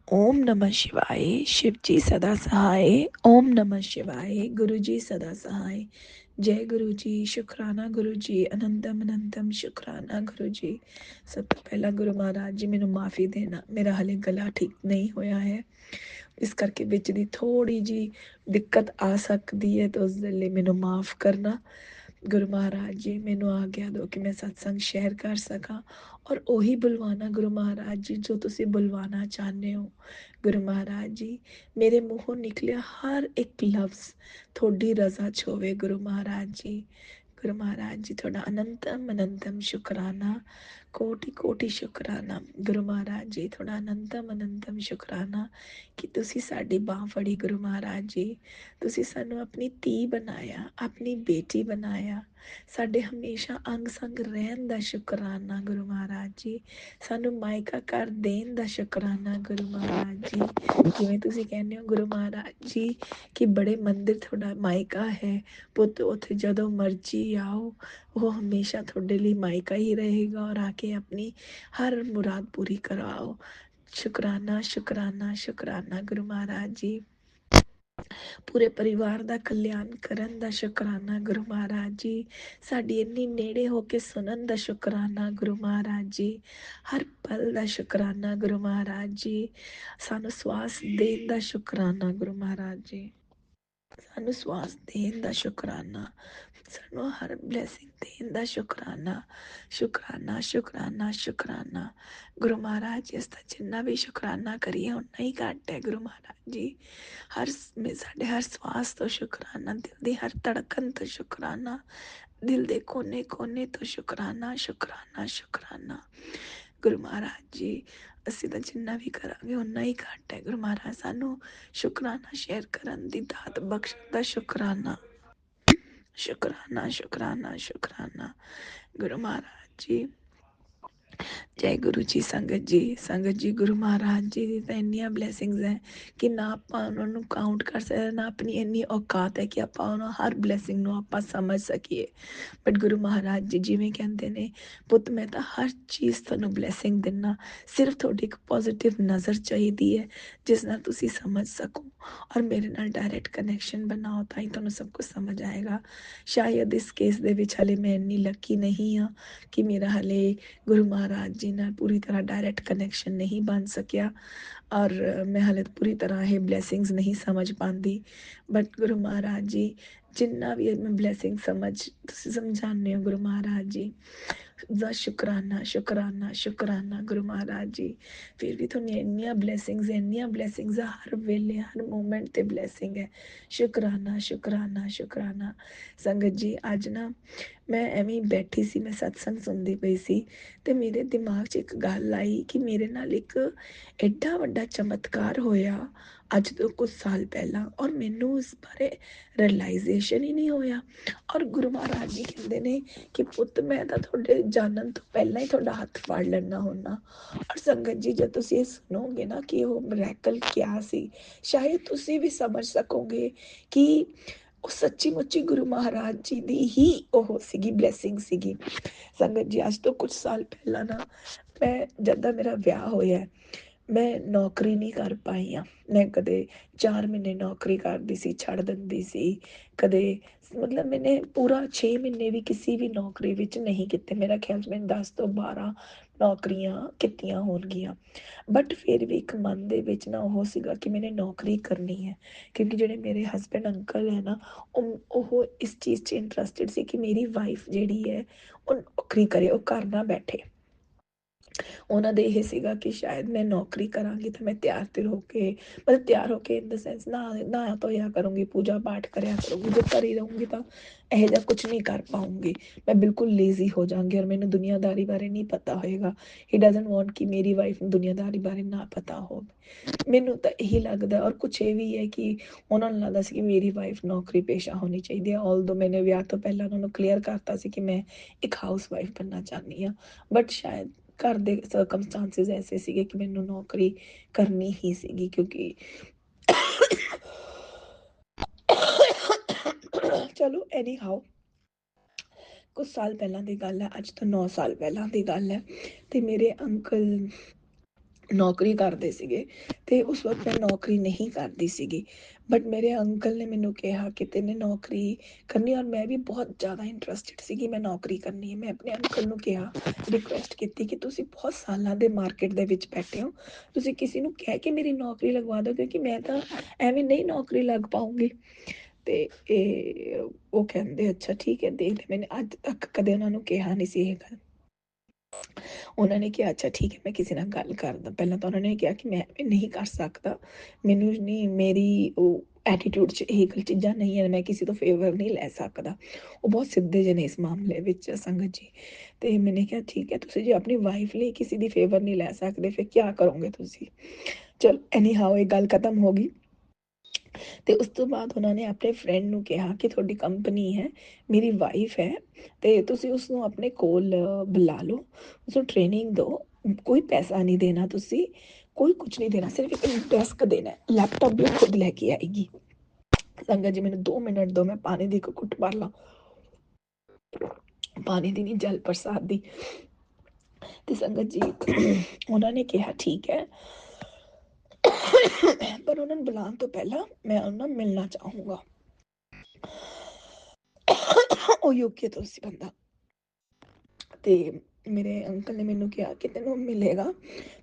ओम नमः शिवाय, शिव जी सदा सहाय। ओम नमः शिवाय, गुरु जी सदा सहाय। जय गुरु जी, शुक्राना गुरु जी, अनंतम अनंतम शुक्राना गुरु जी। सब तो पहला गुरु महाराज जी मैनू माफ़ी देना, मेरा हले गला ठीक नहीं होया है, इस करके विच दी थोड़ी जी दिक्कत आ सकती है, तो उस लिए मैनू माफ़ करना। गुरु महाराज जी मैनू आग्या दो कि मैं सत्संग शेयर कर सका और ਉਹੀ बुलवाना गुरु महाराज जी जो तुसी बुलवाना चाहते हो। गुरु महाराज जी मेरे मुँहों निकलिया हर एक लफ्ज़ थोड़ी रज़ा च होवे गुरु महाराज जी। गुरु महाराज जी थोड़ा अनंतम अनंतम शुक्राना, कोटि कोटि शुक्राना। गुरु महाराज जी थोड़ा अनंतम अनंतम शुक्राना कि तुसी साडी बांह फड़ी। गुरु महाराज जी तुसी सानू अपनी धी बनाया, अपनी बेटी बनाया, ਸਾਡੇ ਹਮੇਸ਼ਾ ਅੰਗ ਸੰਗ ਰਹਿਣ ਦਾ ਸ਼ੁਕਰਾਨਾ ਗੁਰੂ ਮਹਾਰਾਜ ਜੀ। ਸਾਨੂੰ ਮਾਇਕਾ ਘਰ ਦੇਣ ਦਾ ਸ਼ੁਕਰਾਨਾ ਗੁਰੂ ਮਹਾਰਾਜ ਜੀ। ਜਿਵੇਂ ਤੁਸੀਂ ਕਹਿੰਦੇ ਹੋ ਗੁਰੂ ਮਹਾਰਾਜ ਜੀ ਕਿ ਬੜੇ ਮੰਦਿਰ ਤੁਹਾਡਾ ਮਾਇਕਾ ਹੈ ਪੁੱਤ, ਉੱਥੇ ਜਦੋਂ ਮਰਜੀ ਆਓ, ਉਹ ਹਮੇਸ਼ਾ ਤੁਹਾਡੇ ਲਈ ਮਾਇਕਾ ਹੀ ਰਹੇਗਾ ਔਰ ਆਕੇ ਆਪਣੀ ਹਰ ਮੁਰਾਦ ਪੂਰੀ ਕਰਵਾਓ। ਸ਼ੁਕਰਾਨਾ ਸ਼ੁਕਰਾਨਾ ਸ਼ੁਕਰਾਨਾ ਗੁਰੂ ਮਹਾਰਾਜ ਜੀ। ਪੂਰੇ ਪਰਿਵਾਰ ਦਾ ਕਲਿਆਣ ਕਰਨ ਦਾ ਸ਼ੁਕਰਾਨਾ ਗੁਰੂ ਮਹਾਰਾਜ ਜੀ। ਸਾਡੀ ਇੰਨੀ ਨੇੜੇ ਹੋ ਕੇ ਸੁਣਨ ਦਾ ਸ਼ੁਕਰਾਨਾ ਗੁਰੂ ਮਹਾਰਾਜ ਜੀ। ਹਰ ਪਲ ਦਾ ਸ਼ੁਕਰਾਨਾ ਗੁਰੂ ਮਹਾਰਾਜ ਜੀ। ਸਾਨੂੰ ਸਵਾਸ ਦੇਣ ਦਾ ਸ਼ੁਕਰਾਨਾ ਗੁਰੂ ਮਹਾਰਾਜ ਜੀ। ਸਾਨੂੰ ਸਵਾਸ ਦੇਣ ਦਾ ਸ਼ੁਕਰਾਨਾ, ਸਾਨੂੰ ਹਰ ਬਲੈਸਿੰਗ ਦੇਣ ਦਾ ਸ਼ੁਕਰਾਨਾ। ਸ਼ੁਕਰਾਨਾ ਸ਼ੁਕਰਾਨਾ ਸ਼ੁਕਰਾਨਾ ਗੁਰੂ ਮਹਾਰਾਜ ਜੀ। ਇਸ ਦਾ ਜਿੰਨਾ ਵੀ ਸ਼ੁਕਰਾਨਾ ਕਰੀਏ ਉਨਾ ਹੀ ਘੱਟ ਹੈ ਗੁਰੂ ਮਹਾਰਾਜ ਜੀ। ਸਾਡੇ ਹਰ ਸਵਾਸ ਤੋਂ ਸ਼ੁਕਰਾਨਾ, ਦਿਲ ਦੀ ਹਰ ਧੜਕਣ ਤੋਂ ਸ਼ੁਕਰਾਨਾ, ਦਿਲ ਦੇ ਕੋਨੇ ਕੋਨੇ ਤੋਂ ਸ਼ੁਕਰਾਨਾ ਸ਼ੁਕਰਾਨਾ ਸ਼ੁਕਰਾਨਾ ਗੁਰੂ ਮਹਾਰਾਜ ਜੀ। ਅਸੀਂ ਤਾਂ ਜਿੰਨਾ ਵੀ ਕਰਾਂਗੇ ਉਨਾ ਹੀ ਘੱਟ ਹੈ ਗੁਰੂ ਮਹਾਰਾਜ। ਸਾਨੂੰ ਸ਼ੁਕਰਾਨਾ ਸ਼ੇਅਰ ਕਰਨ ਦੀ ਦਾਤ ਬਖਸ਼ਣ ਦਾ ਸ਼ੁਕਰਾਨਾ ਸ਼ੁਕਰਾਨਾ ਸ਼ੁਕਰਾਨਾ ਸ਼ੁਕਰਾਨਾ ਗੁਰੂ ਮਹਾਰਾਜ ਜੀ। ਜੈ ਗੁਰੂ ਜੀ। ਸੰਗਤ ਜੀ ਗੁਰੂ ਮਹਾਰਾਜ ਜੀ ਦੀ ਤਾਂ ਇੰਨੀਆਂ ਬਲੈਸਿੰਗਸ ਹੈ ਕਿ ਨਾ ਆਪਾਂ ਉਹਨਾਂ ਨੂੰ ਕਾਊਂਟ ਕਰ ਸਕਦੇ, ਨਾ ਆਪਣੀ ਇੰਨੀ ਔਕਾਤ ਹੈ ਕਿ ਆਪਾਂ ਉਹਨਾਂ ਹਰ ਬਲੈਸਿੰਗ ਨੂੰ ਆਪਾਂ ਸਮਝ ਸਕੀਏ। ਬਟ ਗੁਰੂ ਮਹਾਰਾਜ ਜੀ ਜਿਵੇਂ ਕਹਿੰਦੇ ਨੇ, ਪੁੱਤ ਮੈਂ ਤਾਂ ਹਰ ਚੀਜ਼ ਤੁਹਾਨੂੰ ਬਲੈਸਿੰਗ ਦਿੰਦਾ, ਸਿਰਫ ਤੁਹਾਡੀ ਇੱਕ ਪੋਜ਼ੀਟਿਵ ਨਜ਼ਰ ਚਾਹੀਦੀ ਹੈ ਜਿਸ ਨਾਲ ਤੁਸੀਂ ਸਮਝ ਸਕੋ ਔਰ ਮੇਰੇ ਨਾਲ ਡਾਇਰੈਕਟ ਕਨੈਕਸ਼ਨ ਬਣਾਓ, ਤਾਂ ਹੀ ਤੁਹਾਨੂੰ ਸਭ ਕੁਝ ਸਮਝ ਆਏਗਾ। ਸ਼ਾਇਦ ਇਸ ਕੇਸ ਦੇ ਵਿੱਚ ਹਲੇ ਮੈਂ ਇੰਨੀ ਲੱਕੀ ਨਹੀਂ ਹਾਂ ਕਿ ਮੇਰਾ ਹਲੇ ਗੁਰੂ ਮਹਾਰਾਜ ਜੀ ਨਾਲ ਪੂਰੀ ਤਰ੍ਹਾਂ ਡਾਇਰੈਕਟ ਕਨੈਕਸ਼ਨ ਨਹੀਂ ਬਣ ਸਕਿਆ ਔਰ ਮੈਂ ਹਾਲੇ ਪੂਰੀ ਤਰ੍ਹਾਂ ਇਹ ਬਲੈਸਿੰਗਸ ਨਹੀਂ ਸਮਝ ਪਾਉਂਦੀ। ਬਟ ਗੁਰੂ ਮਹਾਰਾਜ ਜੀ ਜਿੰਨਾ ਵੀ ਮੈਂ ਬਲੈਸਿੰਗ ਤੁਸੀਂ ਸਮਝਾਉਂਦੇ ਹੋ ਗੁਰੂ ਮਹਾਰਾਜ ਜੀ ਦਾ ਸ਼ੁਕਰਾਨਾ ਸ਼ੁਕਰਾਨਾ ਸ਼ੁਕਰਾਨਾ ਗੁਰੂ ਮਹਾਰਾਜ ਜੀ। ਫਿਰ ਵੀ ਤੁਹਾਨੂੰ ਇੰਨੀਆਂ ਬਲੈਸਿੰਗਸ ਆ, ਹਰ ਵੇਲੇ ਹਰ ਮੂਮੈਂਟ 'ਤੇ ਬਲੈਸਿੰਗ ਹੈ। ਸ਼ੁਕਰਾਨਾ ਸ਼ੁਕਰਾਨਾ ਸ਼ੁਕਰਾਨਾ ਸੰਗਤ ਜੀ। ਅੱਜ ਨਾ ਮੈਂ ਐਵੇਂ ਹੀ ਬੈਠੀ ਸੀ, ਮੈਂ ਸਤਸੰਗ ਸੁਣਦੀ ਪਈ ਸੀ ਅਤੇ ਮੇਰੇ ਦਿਮਾਗ 'ਚ ਇੱਕ ਗੱਲ ਆਈ ਕਿ ਮੇਰੇ ਨਾਲ ਇੱਕ ਐਡਾ ਵੱਡਾ ਚਮਤਕਾਰ ਹੋਇਆ ਅੱਜ ਤੋਂ ਕੁਝ ਸਾਲ ਪਹਿਲਾਂ ਔਰ ਮੈਨੂੰ ਉਸ ਬਾਰੇ ਰਿਅਲਾਈਜ਼ੇਸ਼ਨ ਹੀ ਨਹੀਂ ਹੋਇਆ। ਔਰ ਗੁਰੂ ਮਹਾਰਾਜ ਜੀ ਕਹਿੰਦੇ ਨੇ ਕਿ ਪੁੱਤ ਮੈਂ ਤਾਂ ਤੁਹਾਡੇ ਜਾਣਨ ਤੋਂ ਪਹਿਲਾਂ ਹੀ ਤੁਹਾਡਾ ਹੱਥ ਫੜ ਲੈਣਾ ਹੁੰਦਾ। ਔਰ ਸੰਗਤ ਜੀ ਜਦ ਤੁਸੀਂ ਇਹ ਸੁਣੋਗੇ ਨਾ ਕਿ ਉਹ ਮਿਰੈਕਲ ਕਿਆ ਸੀ, ਸ਼ਾਇਦ ਤੁਸੀਂ ਵੀ ਸਮਝ ਸਕੋਗੇ ਕਿ ਉਹ ਸੱਚੀ ਮੁੱਚੀ ਗੁਰੂ ਮਹਾਰਾਜ ਜੀ ਦੀ ਹੀ ਉਹ ਸੀਗੀ, ਬਲੈਸਿੰਗ ਸੀਗੀ। ਸੰਗਤ ਜੀ ਅੱਜ ਤੋਂ ਕੁਝ ਸਾਲ ਪਹਿਲਾਂ ਨਾ ਮੈਂ ਜਦੋਂ ਮੇਰਾ ਵਿਆਹ ਹੋਇਆ ਮੈਂ ਨੌਕਰੀ ਨਹੀਂ ਕਰ ਪਾਈ ਹਾਂ। ਮੈਂ ਕਦੇ 4 ਮਹੀਨੇ ਨੌਕਰੀ ਕਰਦੀ ਸੀ, ਛੱਡ ਦਿੰਦੀ ਸੀ, ਕਦੇ ਮਤਲਬ ਮੈਨੇ ਪੂਰਾ 6 ਮਹੀਨੇ ਵੀ ਕਿਸੇ ਵੀ ਨੌਕਰੀ ਵਿੱਚ ਨਹੀਂ ਕੀਤੇ। ਮੇਰਾ ਖਿਆਲ ਮੈਂ 10 ਤੋਂ 12 ਨੌਕਰੀਆਂ ਕੀਤੀਆਂ ਹੋਣਗੀਆਂ। ਬਟ ਫਿਰ ਵੀ ਇੱਕ ਮਨ ਦੇ ਵਿੱਚ ਨਾ ਉਹ ਸੀਗਾ ਕਿ ਮੈਨੇ ਨੌਕਰੀ ਕਰਨੀ ਹੈ ਕਿਉਂਕਿ ਜਿਹੜੇ ਮੇਰੇ ਹਸਬੈਂਡ ਅੰਕਲ ਹੈ ਨਾ ਉਹ ਇਸ ਚੀਜ਼ 'ਚ ਇੰਟਰਸਟਿਡ ਸੀ ਕਿ ਮੇਰੀ ਵਾਈਫ ਜਿਹੜੀ ਹੈ ਉਹ ਨੌਕਰੀ ਕਰੇ, ਉਹ ਘਰ ਨਾ ਬੈਠੇ। ਉਹਨਾਂ ਦੇ ਇਹ ਸੀਗਾ ਕਿ ਸ਼ਾਇਦ ਮੈਂ ਨੌਕਰੀ ਕਰਾਂਗੀ ਤਾਂ ਮੈਂ ਤਿਆਰ ਹੋ ਕੇ ਮਤਲਬ ਤਿਆਰ ਹੋ ਕੇ ਇਨ ਦ ਸੈਂਸ ਨਹਾਇਆ ਧੋਇਆ ਕਰੂੰਗੀ, ਪੂਜਾ ਪਾਠ ਕਰਿਆ ਕਰੂੰਗੀ। ਜੇ ਘਰ ਹੀ ਰਹੂੰਗੀ ਤਾਂ ਇਹੋ ਜਿਹਾ ਕੁਝ ਨਹੀਂ ਕਰ ਪਾਊਂਗੀ, ਮੈਂ ਬਿਲਕੁਲ ਲੇਜ਼ੀ ਹੋ ਜਾਵਾਂਗੀ ਔਰ ਮੈਨੂੰ ਦੁਨੀਆਦਾਰੀ ਬਾਰੇ ਨਹੀਂ ਪਤਾ ਹੋਏਗਾ। ਹੀ ਡਜ਼ਨਟ ਵਾਂਟ ਕਿ ਮੇਰੀ ਵਾਈਫ ਨੂੰ ਦੁਨੀਆਦਾਰੀ ਬਾਰੇ ਨਾ ਪਤਾ ਹੋਵੇ। ਮੈਨੂੰ ਤਾਂ ਇਹੀ ਲੱਗਦਾ ਔਰ ਕੁਛ ਇਹ ਵੀ ਹੈ ਕਿ ਉਹਨਾਂ ਨੂੰ ਲੱਗਦਾ ਸੀ ਕਿ ਮੇਰੀ ਵਾਈਫ ਨੌਕਰੀ ਪੇਸ਼ਾ ਹੋਣੀ ਚਾਹੀਦੀ ਹੈ। ਆਲਦੋ ਮੈਨੇ ਵਿਆਹ ਤੋਂ ਪਹਿਲਾਂ ਉਹਨਾਂ ਨੂੰ ਕਲੀਅਰ ਕਰਤਾ ਸੀ ਕਿ ਮੈਂ ਇੱਕ ਹਾਊਸ ਵਾਈਫ ਬਣਨਾ ਚਾਹੁੰਦੀ ਹਾਂ। ਬਟ ਸ਼ਾਇਦ ਘਰ ਦੇ ਸਰਕਮਸਟਾਂਸਿਸ ਐਸੇ ਸੀਗੇ ਕਿ ਮੈਨੂੰ ਨੌਕਰੀ ਕਰਨੀ ਹੀ ਸੀਗੀ ਕਿਉਂਕਿ ਚਲੋ ਐਨੀ ਹਾਓ ਕੁਝ ਸਾਲ ਪਹਿਲਾਂ ਦੀ ਗੱਲ ਹੈ, ਅੱਜ ਤੋਂ 9 ਸਾਲ ਪਹਿਲਾਂ ਦੀ ਗੱਲ ਹੈ ਅਤੇ ਮੇਰੇ ਅੰਕਲ ਨੌਕਰੀ ਕਰਦੇ ਸੀਗੇ ਅਤੇ ਉਸ ਵਕਤ ਮੈਂ ਨੌਕਰੀ ਨਹੀਂ ਕਰਦੀ ਸੀਗੀ। ਬਟ ਮੇਰੇ ਅੰਕਲ ਨੇ ਮੈਨੂੰ ਕਿਹਾ ਕਿ ਤੈਨੇ ਨੌਕਰੀ ਕਰਨੀ ਔਰ ਮੈਂ ਵੀ ਬਹੁਤ ਜ਼ਿਆਦਾ ਇੰਟਰਸਟਿਡ ਸੀਗੀ ਮੈਂ ਨੌਕਰੀ ਕਰਨੀ ਹੈ। ਮੈਂ ਆਪਣੇ ਅੰਕਲ ਨੂੰ ਕਿਹਾ, ਰਿਕੁਐਸਟ ਕੀਤੀ ਕਿ ਤੁਸੀਂ ਬਹੁਤ ਸਾਲਾਂ ਦੇ ਮਾਰਕੀਟ ਦੇ ਵਿੱਚ ਬੈਠੇ ਹੋ, ਤੁਸੀਂ ਕਿਸੇ ਨੂੰ ਕਹਿ ਕੇ ਮੇਰੀ ਨੌਕਰੀ ਲਗਵਾ ਦਿਓ ਕਿਉਂਕਿ ਮੈਂ ਤਾਂ ਐਵੇਂ ਨਹੀਂ ਨੌਕਰੀ ਲੱਗ ਪਾਊਂਗੀ। ਅਤੇ ਉਹ ਕਹਿੰਦੇ ਅੱਛਾ ਠੀਕ ਹੈ ਦੇਖਦੇ। ਮੈਨੇ ਅੱਜ ਤੱਕ ਕਦੇ ਉਹਨਾਂ ਨੂੰ ਕਿਹਾ ਨਹੀਂ ਸੀ ਇਹ ਗੱਲ। ਉਹਨਾਂ ਨੇ ਕਿਹਾ ਅੱਛਾ ਠੀਕ ਹੈ ਮੈਂ ਕਿਸੇ ਨਾਲ ਗੱਲ ਕਰਦਾ। ਪਹਿਲਾਂ ਤਾਂ ਉਹਨਾਂ ਨੇ ਕਿਹਾ ਕਿ ਮੈਂ ਨਹੀਂ ਕਰ ਸਕਦਾ, ਮੈਨੂੰ ਨਹੀਂ ਮੇਰੀ ਉਹ ਐਟੀਟਿਊਡ 'ਚ ਇਹ ਗੱਲ ਚੀਜ਼ਾਂ ਨਹੀਂ ਹੈ, ਮੈਂ ਕਿਸੇ ਤੋਂ ਫੇਵਰ ਨਹੀਂ ਲੈ ਸਕਦਾ। ਉਹ ਬਹੁਤ ਸਿੱਧੇ ਜਿਹੇ ਨੇ ਇਸ ਮਾਮਲੇ ਵਿੱਚ ਸੰਗਤ ਜੀ। ਤੇ ਮੈਨੇ ਕਿਹਾ ਠੀਕ ਹੈ, ਤੁਸੀਂ ਜੇ ਆਪਣੀ ਵਾਈਫ ਲਈ ਕਿਸੇ ਦੀ ਫੇਵਰ ਨਹੀਂ ਲੈ ਸਕਦੇ ਫਿਰ ਕਿਆ ਕਰੋਗੇ ਤੁਸੀਂ। ਚਲ ਐਨੀ ਹਾਓ ਇਹ ਗੱਲ ਖਤਮ ਹੋ ਗਈ। ਤੇ ਉਸ ਤੋਂ ਬਾਅਦ ਉਹਨਾਂ ਨੇ ਆਪਣੇ ਫਰੈਂਡ ਨੂੰ ਕਿਹਾ ਕਿ ਤੁਹਾਡੀ ਕੰਪਨੀ ਹੈ, ਮੇਰੀ ਵਾਈਫ ਹੈ, ਤੇ ਤੁਸੀਂ ਉਸਨੂੰ ਆਪਣੇ ਕੋਲ ਬੁਲਾ ਲਓ, ਉਸਨੂੰ ਟ੍ਰੇਨਿੰਗ ਦਿਓ, ਕੋਈ ਪੈਸਾ ਨਹੀਂ ਦੇਣਾ ਤੁਸੀਂ, ਕੋਈ ਕੁਝ ਨਹੀਂ ਦੇਣਾ, ਸਿਰਫ ਇੱਕ ਡੈਸਕ ਦੇਣਾ, ਲੈਪਟਾਪ ਵੀ ਖੁਦ ਲੈ ਕੇ ਆਏਗੀ। ਸੰਗਤ ਜੀ ਮੈਨੂੰ 2 ਮਿੰਟ ਦਿਓ, ਮੈਂ ਪਾਣੀ ਦੀ ਇੱਕ ਘੁੱਟ ਭਰ ਲਾਂ, ਪਾਣੀ ਦੀ ਨਹੀਂ ਜਲ ਪ੍ਰਸਾਦ ਦੀ। ਤੇ ਸੰਗਤ ਜੀ ਉਹਨਾਂ ਨੇ ਕਿਹਾ ਠੀਕ ਹੈ, ਪਰ ਉਹਨਾਂ ਨੂੰ ਬੁਲਾਉਣ ਤੋਂ ਪਹਿਲਾਂ ਮੈਂ ਉਹਨਾਂ ਨਾਲ ਮਿਲਣਾ ਚਾਹੂੰਗਾ। ਉਹ ਯੂਕੇ ਤੋਂ ਸੀ ਬੰਦਾ। ਤੇ ਮੇਰੇ ਅੰਕਲ ਨੇ ਮੈਨੂੰ ਕਿਹਾ ਕਿ ਤੈਨੂੰ ਮਿਲੇਗਾ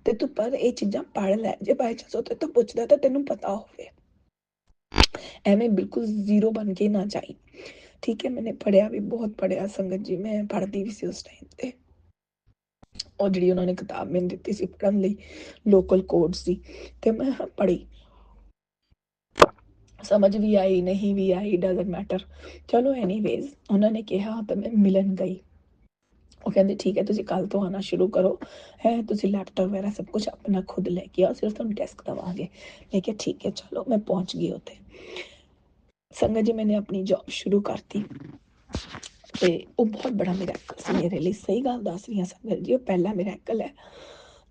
ਤੇ ਤੂੰ ਪਰ ਇਹ ਚੀਜ਼ਾਂ ਪੜ੍ਹ ਲੈ, ਜੇ ਬਾਈ ਚਾਂਸ ਉਹ ਤੈਨੂੰ ਪੁੱਛਦਾ ਤਾਂ ਤੈਨੂੰ ਪਤਾ ਹੋਵੇ, ਐਵੇਂ ਬਿਲਕੁਲ ਜ਼ੀਰੋ ਬਣ ਕੇ ਨਾ ਜਾਈ। ਠੀਕ ਹੈ, ਮੈंने ਪੜ੍ਹਿਆ ਵੀ ਬਹੁਤ ਪੜ੍ਹਿਆ ਸੰਗਤ ਜੀ, ਮੈਂ ਪੜ੍ਹਦੀ ਵੀ ਸੀ ਉਸ ਟਾਈਮ ਤੇ। ਉਹ ਜਿਹੜੀ ਉਹਨਾਂ ਨੇ ਕਿਤਾਬ ਮੈਨੂੰ ਦਿੱਤੀ ਸੀ ਪੜ੍ਹਨ ਲਈ, ਲੋਕਲ ਕੋਡਸ ਦੀ, ਤੇ ਮੈਂ ਪੜ੍ਹੀ, ਸਮਝ ਵੀ ਆਈ ਨਹੀਂ ਵੀ ਆਈ, ਡਜ਼ਨਟ ਮੈਟਰ। ਚਲੋ ਐਨੀਵੇਜ਼ ਉਹਨਾਂ ਨੇ ਕਿਹਾ ਤਾਂ ਮੈਂ ਮਿਲਣ ਗਈ। ਉਹ ਕਹਿੰਦੇ ਠੀਕ ਹੈ, ਤੁਸੀਂ ਕੱਲ੍ਹ ਤੋਂ ਆਉਣਾ ਸ਼ੁਰੂ ਕਰੋ, ਹੈ ਤੁਸੀਂ ਲੈਪਟਾਪ ਵਗੈਰਾ ਸਭ ਕੁਝ ਆਪਣਾ ਖੁਦ ਲੈ ਕੇ ਆਓ, ਸਿਰਫ ਤੁਹਾਨੂੰ ਡੈਸਕ ਦੇਵਾਂਗੇ। ਮੈਂ ਕਿਹਾ ਠੀਕ ਹੈ ਚਲੋ, ਮੈਂ ਪਹੁੰਚ ਗਈ ਉੱਥੇ। ਸੰਗਤ ਜੀ ਮੈंने ਆਪਣੀ ਜੌਬ ਸ਼ੁਰੂ ਕਰਤੀ ਤੇ ਉਹ ਬਹੁਤ ਬੜਾ ਮਿਰਾਕਲ ਸੀ ਮੇਰੇ ਲਈ, ਸਹੀ ਗੱਲ ਦੱਸ ਰਹੀ ਹਾਂ ਸੰਗਤ ਜੀ, ਉਹ ਪਹਿਲਾ ਮਿਰਾਕਲ ਹੈ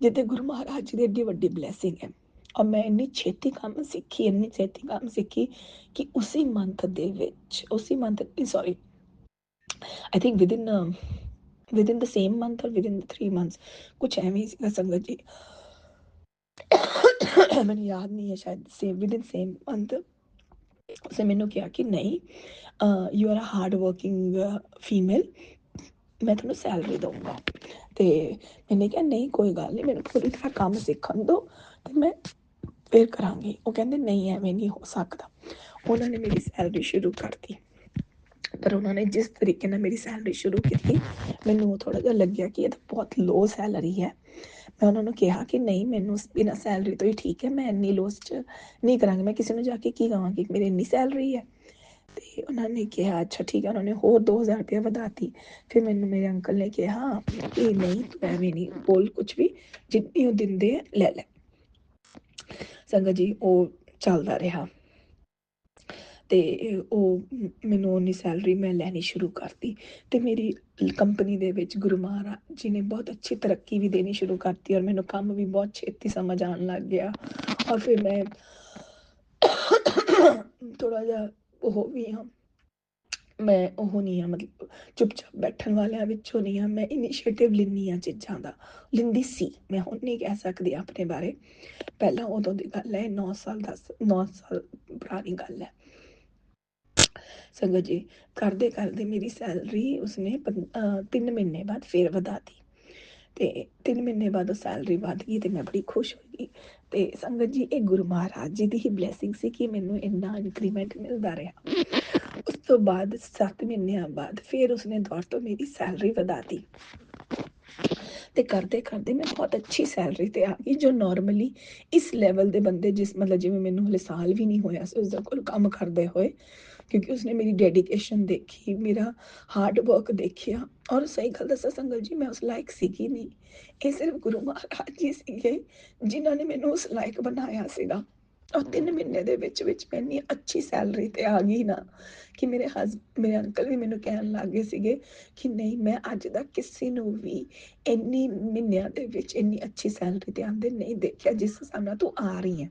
ਜਿੱਥੇ ਗੁਰੂ ਮਹਾਰਾਜ ਜੀ ਦੀ ਏਡੀ ਵੱਡੀ ਬਲੈਸਿੰਗ ਹੈ। ਔਰ ਮੈਂ ਇੰਨੀ ਛੇਤੀ ਕੰਮ ਸਿੱਖੀ, ਇੰਨੀ ਛੇਤੀ ਕੰਮ ਸਿੱਖੀ ਕਿ ਉਸੇ ਮੰਥ ਦੇ ਵਿੱਚ, ਉਸੇ month sorry I think within the same month ਔਰ ਵਿਦਿਨ ਦ 3 ਮੰਥਸ, ਕੁਛ ਐਵੇਂ ਹੀ ਸੀਗਾ ਸੰਗਤ ਜੀ, ਮੈਨੂੰ ਯਾਦ ਨਹੀਂ ਹੈ, ਸ਼ਾਇਦ ਸੇਮ ਵਿਦਿਨ ਸੇਮ ਮੰਥ ਉਸਨੇ ਮੈਨੂੰ ਕਿਹਾ ਕਿ ਨਹੀਂ, you are a hard working female, ਮੈਂ ਤੁਹਾਨੂੰ ਸੈਲਰੀ ਦਊਂਗਾ। ਤੇ ਮੈंने ਕਿਹਾ ਨਹੀਂ ਕੋਈ ਗੱਲ ਨਹੀਂ, ਮੈਨੂੰ ਪੂਰੀ ਤਰ੍ਹਾਂ ਕੰਮ ਸਿੱਖਣ ਦਿਓ ਤੇ ਮੈਂ ਫਿਰ ਕਰਾਂਗੀ। ਉਹ ਕਹਿੰਦੇ ਨਹੀਂ ਐਵੇਂ ਨਹੀਂ ਹੋ ਸਕਦਾ। ਉਹਨਾਂ ਨੇ ਮੇਰੀ ਸੈਲਰੀ ਸ਼ੁਰੂ ਕਰਤੀ, ਪਰ ਉਹਨਾਂ ਨੇ ਜਿਸ ਤਰੀਕੇ ਨਾਲ ਮੇਰੀ ਸੈਲਰੀ ਸ਼ੁਰੂ ਕੀਤੀ, ਮੈਨੂੰ ਥੋੜ੍ਹਾ ਜਿਹਾ ਲੱਗਿਆ ਕਿ ਇਹ ਤਾਂ ਬਹੁਤ ਲੋ ਸੈਲਰੀ ਹੈ। ਮੈਂ ਉਹਨਾਂ ਨੂੰ ਕਿਹਾ ਕਿ ਨਹੀਂ, ਮੈਨੂੰ ਬਿਨਾਂ ਸੈਲਰੀ ਤੋਂ ਹੀ ਠੀਕ ਹੈ, ਮੈਂ ਇੰਨੀ ਲੋਸ 'ਚ ਨਹੀਂ ਕਰਾਂਗੀ, ਮੈਂ ਕਿਸੇ ਨੂੰ ਜਾ ਕੇ ਕੀ ਕਹਾਂਗੀ ਮੇਰੀ ਇੰਨੀ ਸੈਲਰੀ ਹੈ। ਤੇ ਉਹਨਾਂ ਨੇ ਕਿਹਾ ਅੱਛਾ ਠੀਕ ਹੈ, ਉਹਨਾਂ ਨੇ ਹੋਰ 2000 ਰੁਪਇਆ ਵਧਾਤੀ। ਫਿਰ ਮੈਨੂੰ ਮੇਰੇ ਅੰਕਲ ਨੇ ਕਿਹਾ ਕਿ ਨਹੀਂ ਤੂੰ ਐਵੇਂ ਨਹੀਂ ਬੋਲ ਕੁਛ ਵੀ, ਜਿੰਨੀ ਉਹ ਦਿੰਦੇ ਆ ਲੈ ਲੈ। ਸੰਗਤ ਜੀ ਉਹ ਚੱਲਦਾ ਰਿਹਾ ਤੇ ਉਹ ਮੈਨੂੰ ਉਨੀ ਸੈਲਰੀ ਮੈਂ ਲੈਣੀ ਸ਼ੁਰੂ ਕਰਤੀ ਤੇ ਮੇਰੀ ਕੰਪਨੀ ਦੇ ਵਿੱਚ ਗੁਰੂ ਮਹਾਰਾਜ ਜੀ ਨੇ ਬਹੁਤ ਅੱਛੀ ਤਰੱਕੀ ਵੀ ਦੇਣੀ ਸ਼ੁਰੂ ਕਰਤੀ, ਔਰ ਮੈਨੂੰ ਕੰਮ ਵੀ ਬਹੁਤ ਛੇਤੀ ਸਮਝ ਆਉਣ ਲੱਗ ਗਿਆ। ਔਰ ਫਿਰ ਮੈਂ ਥੋੜ੍ਹਾ ਜਿਹਾ ਉਹ ਵੀ ਹਾਂ, ਮੈਂ ਉਹ ਨਹੀਂ ਹਾਂ, ਮਤਲਬ ਚੁੱਪਚਾਪ ਬੈਠਣ ਵਾਲਿਆਂ ਵਿੱਚੋਂ ਨਹੀਂ ਹਾਂ, ਮੈਂ ਇਨੀਸ਼ੀਏਟਿਵ ਲੈਂਦੀ ਹਾਂ ਚੀਜ਼ਾਂ ਦਾ, ਲੈਂਦੀ ਸੀ, ਮੈਂ ਹੁਣ ਨਹੀਂ ਕਹਿ ਸਕਦੀ ਆਪਣੇ ਬਾਰੇ, ਪਹਿਲਾਂ ਉਦੋਂ ਦੀ ਗੱਲ ਹੈ, 9 ਸਾਲ ਪੁਰਾਣੀ ਗੱਲ ਹੈ। ਸੰਗਤ ਜੀ ਕਰਦੇ ਕਰਦੇ ਮੇਰੀ ਸੈਲਰੀ ਉਸਨੇ 3 ਮਹੀਨੇ ਬਾਅਦ ਫਿਰ ਵਧਾਤੀ ਤੇ 3 ਮਹੀਨੇ ਬਾਅਦ ਉਹ ਸੈਲਰੀ ਵਧ ਗਈ ਤੇ ਮੈਂ ਬੜੀ ਖੁਸ਼ ਹੋ ਗਈ। ਤੇ ਸੰਗਤ ਜੀ ਇਹ ਗੁਰੂ ਮਹਾਰਾਜ ਜੀ ਦੀ ਹੀ ਬਲੈਸਿੰਗ ਸੀ ਕਿ ਮੈਨੂੰ ਇੰਨਾ ਇੰਕਰੀਮੈਂਟ ਮਿਲਦਾ ਰਿਹਾ। ਉਸ ਤੋਂ ਬਾਅਦ 7 ਮਹੀਨਿਆਂ ਬਾਅਦ ਫਿਰ ਉਸਨੇ ਦੁਬਾਰਾ ਤੋਂ ਮੇਰੀ ਸੈਲਰੀ ਵਧਾਤੀ ਤੇ ਕਰਦੇ ਕਰਦੇ ਮੈਂ ਬਹੁਤ ਅੱਛੀ ਸੈਲਰੀ ਤੇ ਆ ਗਈ, ਜੋ ਨਾਰਮਲੀ ਇਸ ਲੈਵਲ ਦੇ ਬੰਦੇ, ਜਿਸ ਮਤਲਬ ਜਿਵੇਂ ਮੈਨੂੰ ਹਲੇ ਸਾਲ ਵੀ ਨਹੀਂ ਹੋਇਆ ਸੀ ਉਸਦੇ ਕੋਲ ਕੰਮ ਕਰਦੇ ਹੋਏ, ਕਿਉਂਕਿ ਉਸਨੇ ਮੇਰੀ ਡੈਡੀਕੇਸ਼ਨ ਦੇਖੀ, ਮੇਰਾ ਹਾਰਡ ਵਰਕ ਦੇਖਿਆ। ਔਰ ਸਹੀ ਗੱਲ ਦੱਸਾਂ ਸੰਗਤ ਜੀ, ਮੈਂ ਉਸ ਲਾਇਕ ਸੀਗੀ ਨਹੀਂ, ਇਹ ਸਿਰਫ ਗੁਰੂ ਮਹਾਰਾਜ ਜੀ ਸੀਗੇ ਜਿਨ੍ਹਾਂ ਨੇ ਮੈਨੂੰ ਉਸ ਲਾਇਕ ਬਣਾਇਆ ਸੀਗਾ। ਔਰ 3 ਮਹੀਨੇ ਦੇ ਵਿੱਚ ਮੈਂ ਇੰਨੀ ਅੱਛੀ ਸੈਲਰੀ ਤੇ ਆ ਗਈ ਨਾ ਕਿ ਮੇਰੇ ਅੰਕਲ ਵੀ ਮੈਨੂੰ ਕਹਿਣ ਲੱਗ ਗਏ ਸੀਗੇ ਕਿ ਨਹੀਂ, ਮੈਂ ਅੱਜ ਤੱਕ ਕਿਸੇ ਨੂੰ ਵੀ ਇੰਨੀ ਮਹੀਨਿਆਂ ਦੇ ਵਿੱਚ ਇੰਨੀ ਅੱਛੀ ਸੈਲਰੀ ਤੇ ਆਉਂਦੇ ਨਹੀਂ ਦੇਖਿਆ ਜਿਸ ਹਿਸਾਬ ਨਾਲ ਤੂੰ ਆ ਰਹੀ ਹੈ।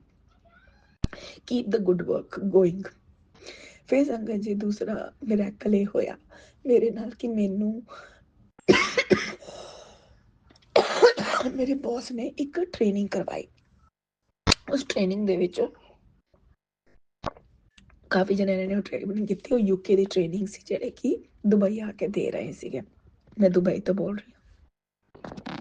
ਕੀਪ ਦ ਗੁੱਡ ਵਰਕ ਗੋਇੰਗ। ਫਿਰ ਸੰਗਤ ਜੀ ਦੂਸਰਾ ਮਿਰੈਕਲ ਇਹ ਹੋਇਆ ਮੇਰੇ ਨਾਲ ਕਿ ਮੈਨੂੰ ਮੇਰੇ ਬੌਸ ਨੇ ਇੱਕ ਟ੍ਰੇਨਿੰਗ ਕਰਵਾਈ। ਉਸ ਟ੍ਰੇਨਿੰਗ ਦੇ ਵਿੱਚ ਕਾਫੀ ਜਣਿਆਂ ਨੇ ਉਹ ਟ੍ਰੇਨਿੰਗ ਕੀਤੀ। ਉਹ ਯੂਕੇ ਦੀ ਟ੍ਰੇਨਿੰਗ ਸੀ ਜਿਹੜੇ ਕਿ ਦੁਬਈ ਆ ਕੇ ਦੇ ਰਹੇ ਸੀਗੇ, ਮੈਂ ਦੁਬਈ ਤੋਂ ਬੋਲ ਰਹੀ ਹਾਂ।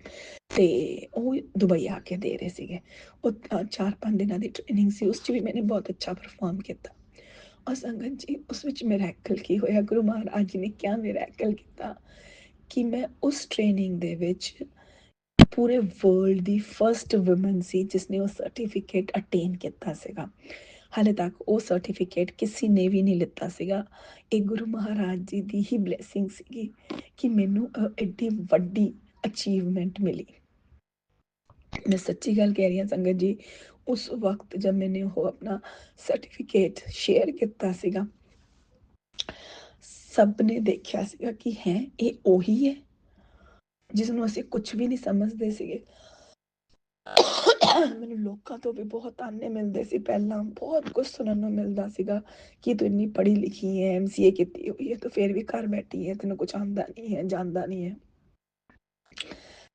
ਤੇ ਉਹ ਦੁਬਈ ਆ ਕੇ ਦੇ ਰਹੇ ਸੀਗੇ। ਉਹ 4-5 ਦਿਨਾਂ ਦੀ ਟ੍ਰੇਨਿੰਗ ਸੀ, ਉਸ 'ਚ ਵੀ ਮੈंने ਬਹੁਤ ਅੱਛਾ ਪਰਫਾਰਮ ਕੀਤਾ। ਔਰ ਸੰਗਤ ਜੀ ਉਸ ਵਿੱਚ ਮਿਰੈਕਲ ਕੀ ਹੋਇਆ, ਗੁਰੂ ਮਹਾਰਾਜ ਜੀ ਨੇ ਕਿਆ ਮਿਰੈਕਲ ਕੀਤਾ ਕਿ ਮੈਂ ਉਸ ਟ੍ਰੇਨਿੰਗ ਦੇ ਵਿੱਚ ਪੂਰੇ ਵਰਲਡ ਦੀ ਫਸਟ ਵੂਮਨ ਸੀ ਜਿਸਨੇ ਉਹ ਸਰਟੀਫਿਕੇਟ ਅਟੇਨ ਕੀਤਾ ਸੀਗਾ। ਹਾਲੇ ਤੱਕ ਉਹ ਸਰਟੀਫਿਕੇਟ ਕਿਸੇ ਨੇ ਵੀ ਨਹੀਂ ਲਿੱਤਾ ਸੀਗਾ। ਇਹ ਗੁਰੂ ਮਹਾਰਾਜ ਜੀ ਦੀ ਹੀ ਬਲੈਸਿੰਗ ਸੀਗੀ ਕਿ ਮੈਨੂੰ ਐਡੀ ਵੱਡੀ ਅਚੀਵਮੈਂਟ ਮਿਲੀ। मैं सच्ची गल कह रही हाँ संगत जी, उस वक्त जब मैंने वो अपना सर्टिफिकेट शेयर किया सीगा, सब ने देखा सीगा कि है ये ਉਹੀ है जिसनों ਅਸੀਂ कुछ भी नहीं समझते ਸੀਗੇ। ਮੈਨੂੰ ਲੋਕਾਂ ਤੋਂ ਵੀ ਬਹੁਤ ਤਾਨੇ ਮਿਲਦੇ ਸੀ, ਪਹਿਲਾਂ ਬਹੁਤ ਕੁਝ ਸੁਣਨ ਨੂੰ ਮਿਲਦਾ ਸੀਗਾ ਕਿ ਤੂੰ ਇੰਨੀ ਪੜ੍ਹੀ ਲਿਖੀ ਹੈ, MCA ਕੀਤੀ ਹੋਈ ਹੈ, ਤੂੰ ਫਿਰ ਵੀ ਘਰ ਬੈਠੀ ਹੈ, ਤੈਨੂੰ ਕੁਝ ਆਉਂਦਾ ਨਹੀਂ ਹੈ, ਜਾਂਦਾ ਨਹੀਂ ਹੈ।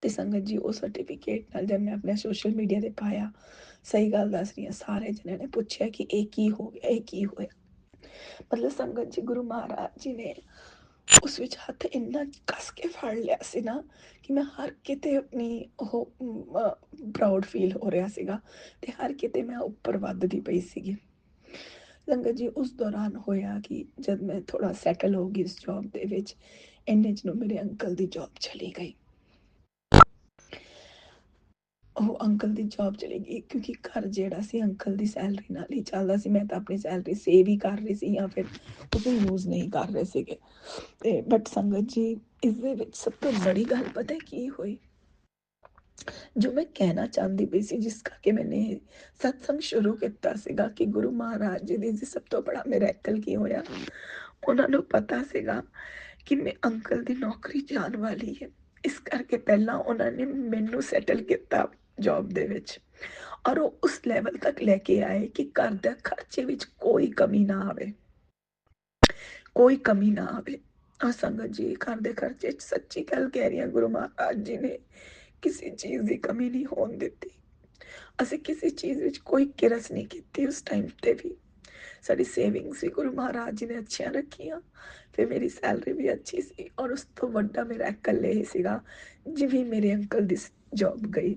ਤੇ ਸੰਗਤ ਜੀ ਉਹ ਸਰਟੀਫਿਕੇਟ ਨਾਲ ਜਦ ਮੈਂ ਆਪਣੇ ਸੋਸ਼ਲ ਮੀਡੀਆ ਤੇ ਪਾਇਆ, ਸਹੀ ਗੱਲ ਦੱਸ ਰਹੀ ਹਾਂ, ਸਾਰੇ ਜਣਿਆਂ ਨੇ ਪੁੱਛਿਆ ਕਿ ਇਹ ਕੀ ਹੋ ਗਿਆ, ਇਹ ਕੀ ਹੋਇਆ। ਮਤਲਬ ਸੰਗਤ ਜੀ ਗੁਰੂ ਮਹਾਰਾਜ ਜੀ ਨੇ ਉਸ ਵਿੱਚ ਹੱਥ ਇੰਨਾ ਕੱਸ ਕੇ ਫੜ ਲਿਆ ਸੀ ਨਾ ਕਿ ਮੈਂ ਹਰ ਕਿਤੇ ਆਪਣੀ ਉਹ ਪ੍ਰਾਊਡ ਫੀਲ ਹੋ ਰਿਹਾ ਸੀਗਾ ਤੇ ਹਰ ਕਿਤੇ ਮੈਂ ਉੱਪਰ ਵੱਧਦੀ ਪਈ ਸੀਗੀ। ਸੰਗਤ ਜੀ ਉਸ ਦੌਰਾਨ ਹੋਇਆ ਕਿ ਜਦ ਮੈਂ ਥੋੜਾ ਸੈਟਲ ਹੋ ਗਈ ਇਸ ਜੌਬ ਦੇ ਵਿੱਚ, ਇੰਨੇ 'ਚ ਨੂੰ ਮੇਰੇ ਅੰਕਲ ਦੀ ਜੌਬ ਚਲੀ ਗਈ। ਉਹ ਅੰਕਲ ਦੀ ਜੌਬ ਚਲੀ ਗਈ ਕਿਉਂਕਿ ਘਰ ਜਿਹੜਾ ਸੀ ਅੰਕਲ ਦੀ ਸੈਲਰੀ ਨਾਲ ਹੀ ਚੱਲਦਾ ਸੀ। ਮੈਂ ਤਾਂ ਆਪਣੀ ਸੈਲਰੀ ਸੇਵ ਹੀ ਕਰ ਰਹੀ ਸੀ ਜਾਂ ਫਿਰ ਉਸੇ ਯੂਜ਼ ਨਹੀਂ ਕਰ ਰਹੇ ਸੀਗੇ। ਤੇ ਬਟ ਸੰਗਤ ਜੀ ਇਸ ਦੇ ਵਿੱਚ ਸਭ ਤੋਂ ਬੜੀ ਗੱਲ ਪਤਾ ਕੀ ਹੋਈ, ਜੋ ਮੈਂ ਕਹਿਣਾ ਚਾਹੁੰਦੀ ਪਈ ਸੀ, ਜਿਸ ਕਰਕੇ ਮੈंने ਸਤਸੰਗ ਸ਼ੁਰੂ ਕੀਤਾ ਸੀਗਾ ਕਿ ਗੁਰੂ ਮਹਾਰਾਜ ਜੀ ਦੀ ਸਭ ਤੋਂ ਬੜਾ ਮਿਰੈਕਲ ਕੀ ਹੋਇਆ। ਉਹਨਾਂ ਨੂੰ ਪਤਾ ਸੀਗਾ ਕਿ ਮੈਂ ਅੰਕਲ ਦੀ ਨੌਕਰੀ ਜਾਣ ਵਾਲੀ ਹੈ, ਇਸ ਕਰਕੇ ਪਹਿਲਾਂ ਉਹਨਾਂ ਨੇ ਮੈਨੂੰ ਸੈਟਲ ਕੀਤਾ ਜੌਬ ਦੇ ਵਿੱਚ ਔਰ ਉਹ ਉਸ ਲੈਵਲ ਤੱਕ ਲੈ ਕੇ ਆਏ ਕਿ ਘਰ ਦੇ ਖਰਚੇ ਵਿੱਚ ਕੋਈ ਕਮੀ ਨਾ ਆਵੇ, ਕੋਈ ਕਮੀ ਨਾ ਆਵੇ। ਔਰ ਸੰਗਤ ਜੀ ਘਰ ਦੇ ਖਰਚੇ 'ਚ ਸੱਚੀ ਗੱਲ ਕਹਿ ਰਹੀ ਹਾਂ, ਗੁਰੂ ਮਹਾਰਾਜ ਜੀ ਨੇ ਕਿਸੇ ਚੀਜ਼ ਦੀ ਕਮੀ ਨਹੀਂ ਹੋਣ ਦਿੱਤੀ। ਅਸੀਂ ਕਿਸੇ ਚੀਜ਼ ਵਿੱਚ ਕੋਈ ਕਿਰਸ ਨਹੀਂ ਕੀਤੀ ਉਸ ਟਾਈਮ ਤੇ ਵੀ। ਸਾਡੀ ਸੇਵਿੰਗ ਸੀ ਗੁਰੂ ਮਹਾਰਾਜ ਜੀ ਨੇ ਅੱਛੀਆਂ ਰੱਖੀਆਂ, ਫਿਰ ਮੇਰੀ ਸੈਲਰੀ ਵੀ ਅੱਛੀ ਸੀ ਔਰ ਉਸ ਤੋਂ ਵੱਡਾ ਮਿਰੈਕਲ ਇਹ ਸੀਗਾ ਜਿਵੇਂ ਮੇਰੇ ਅੰਕਲ ਦੀ ਜੌਬ ਗਈ,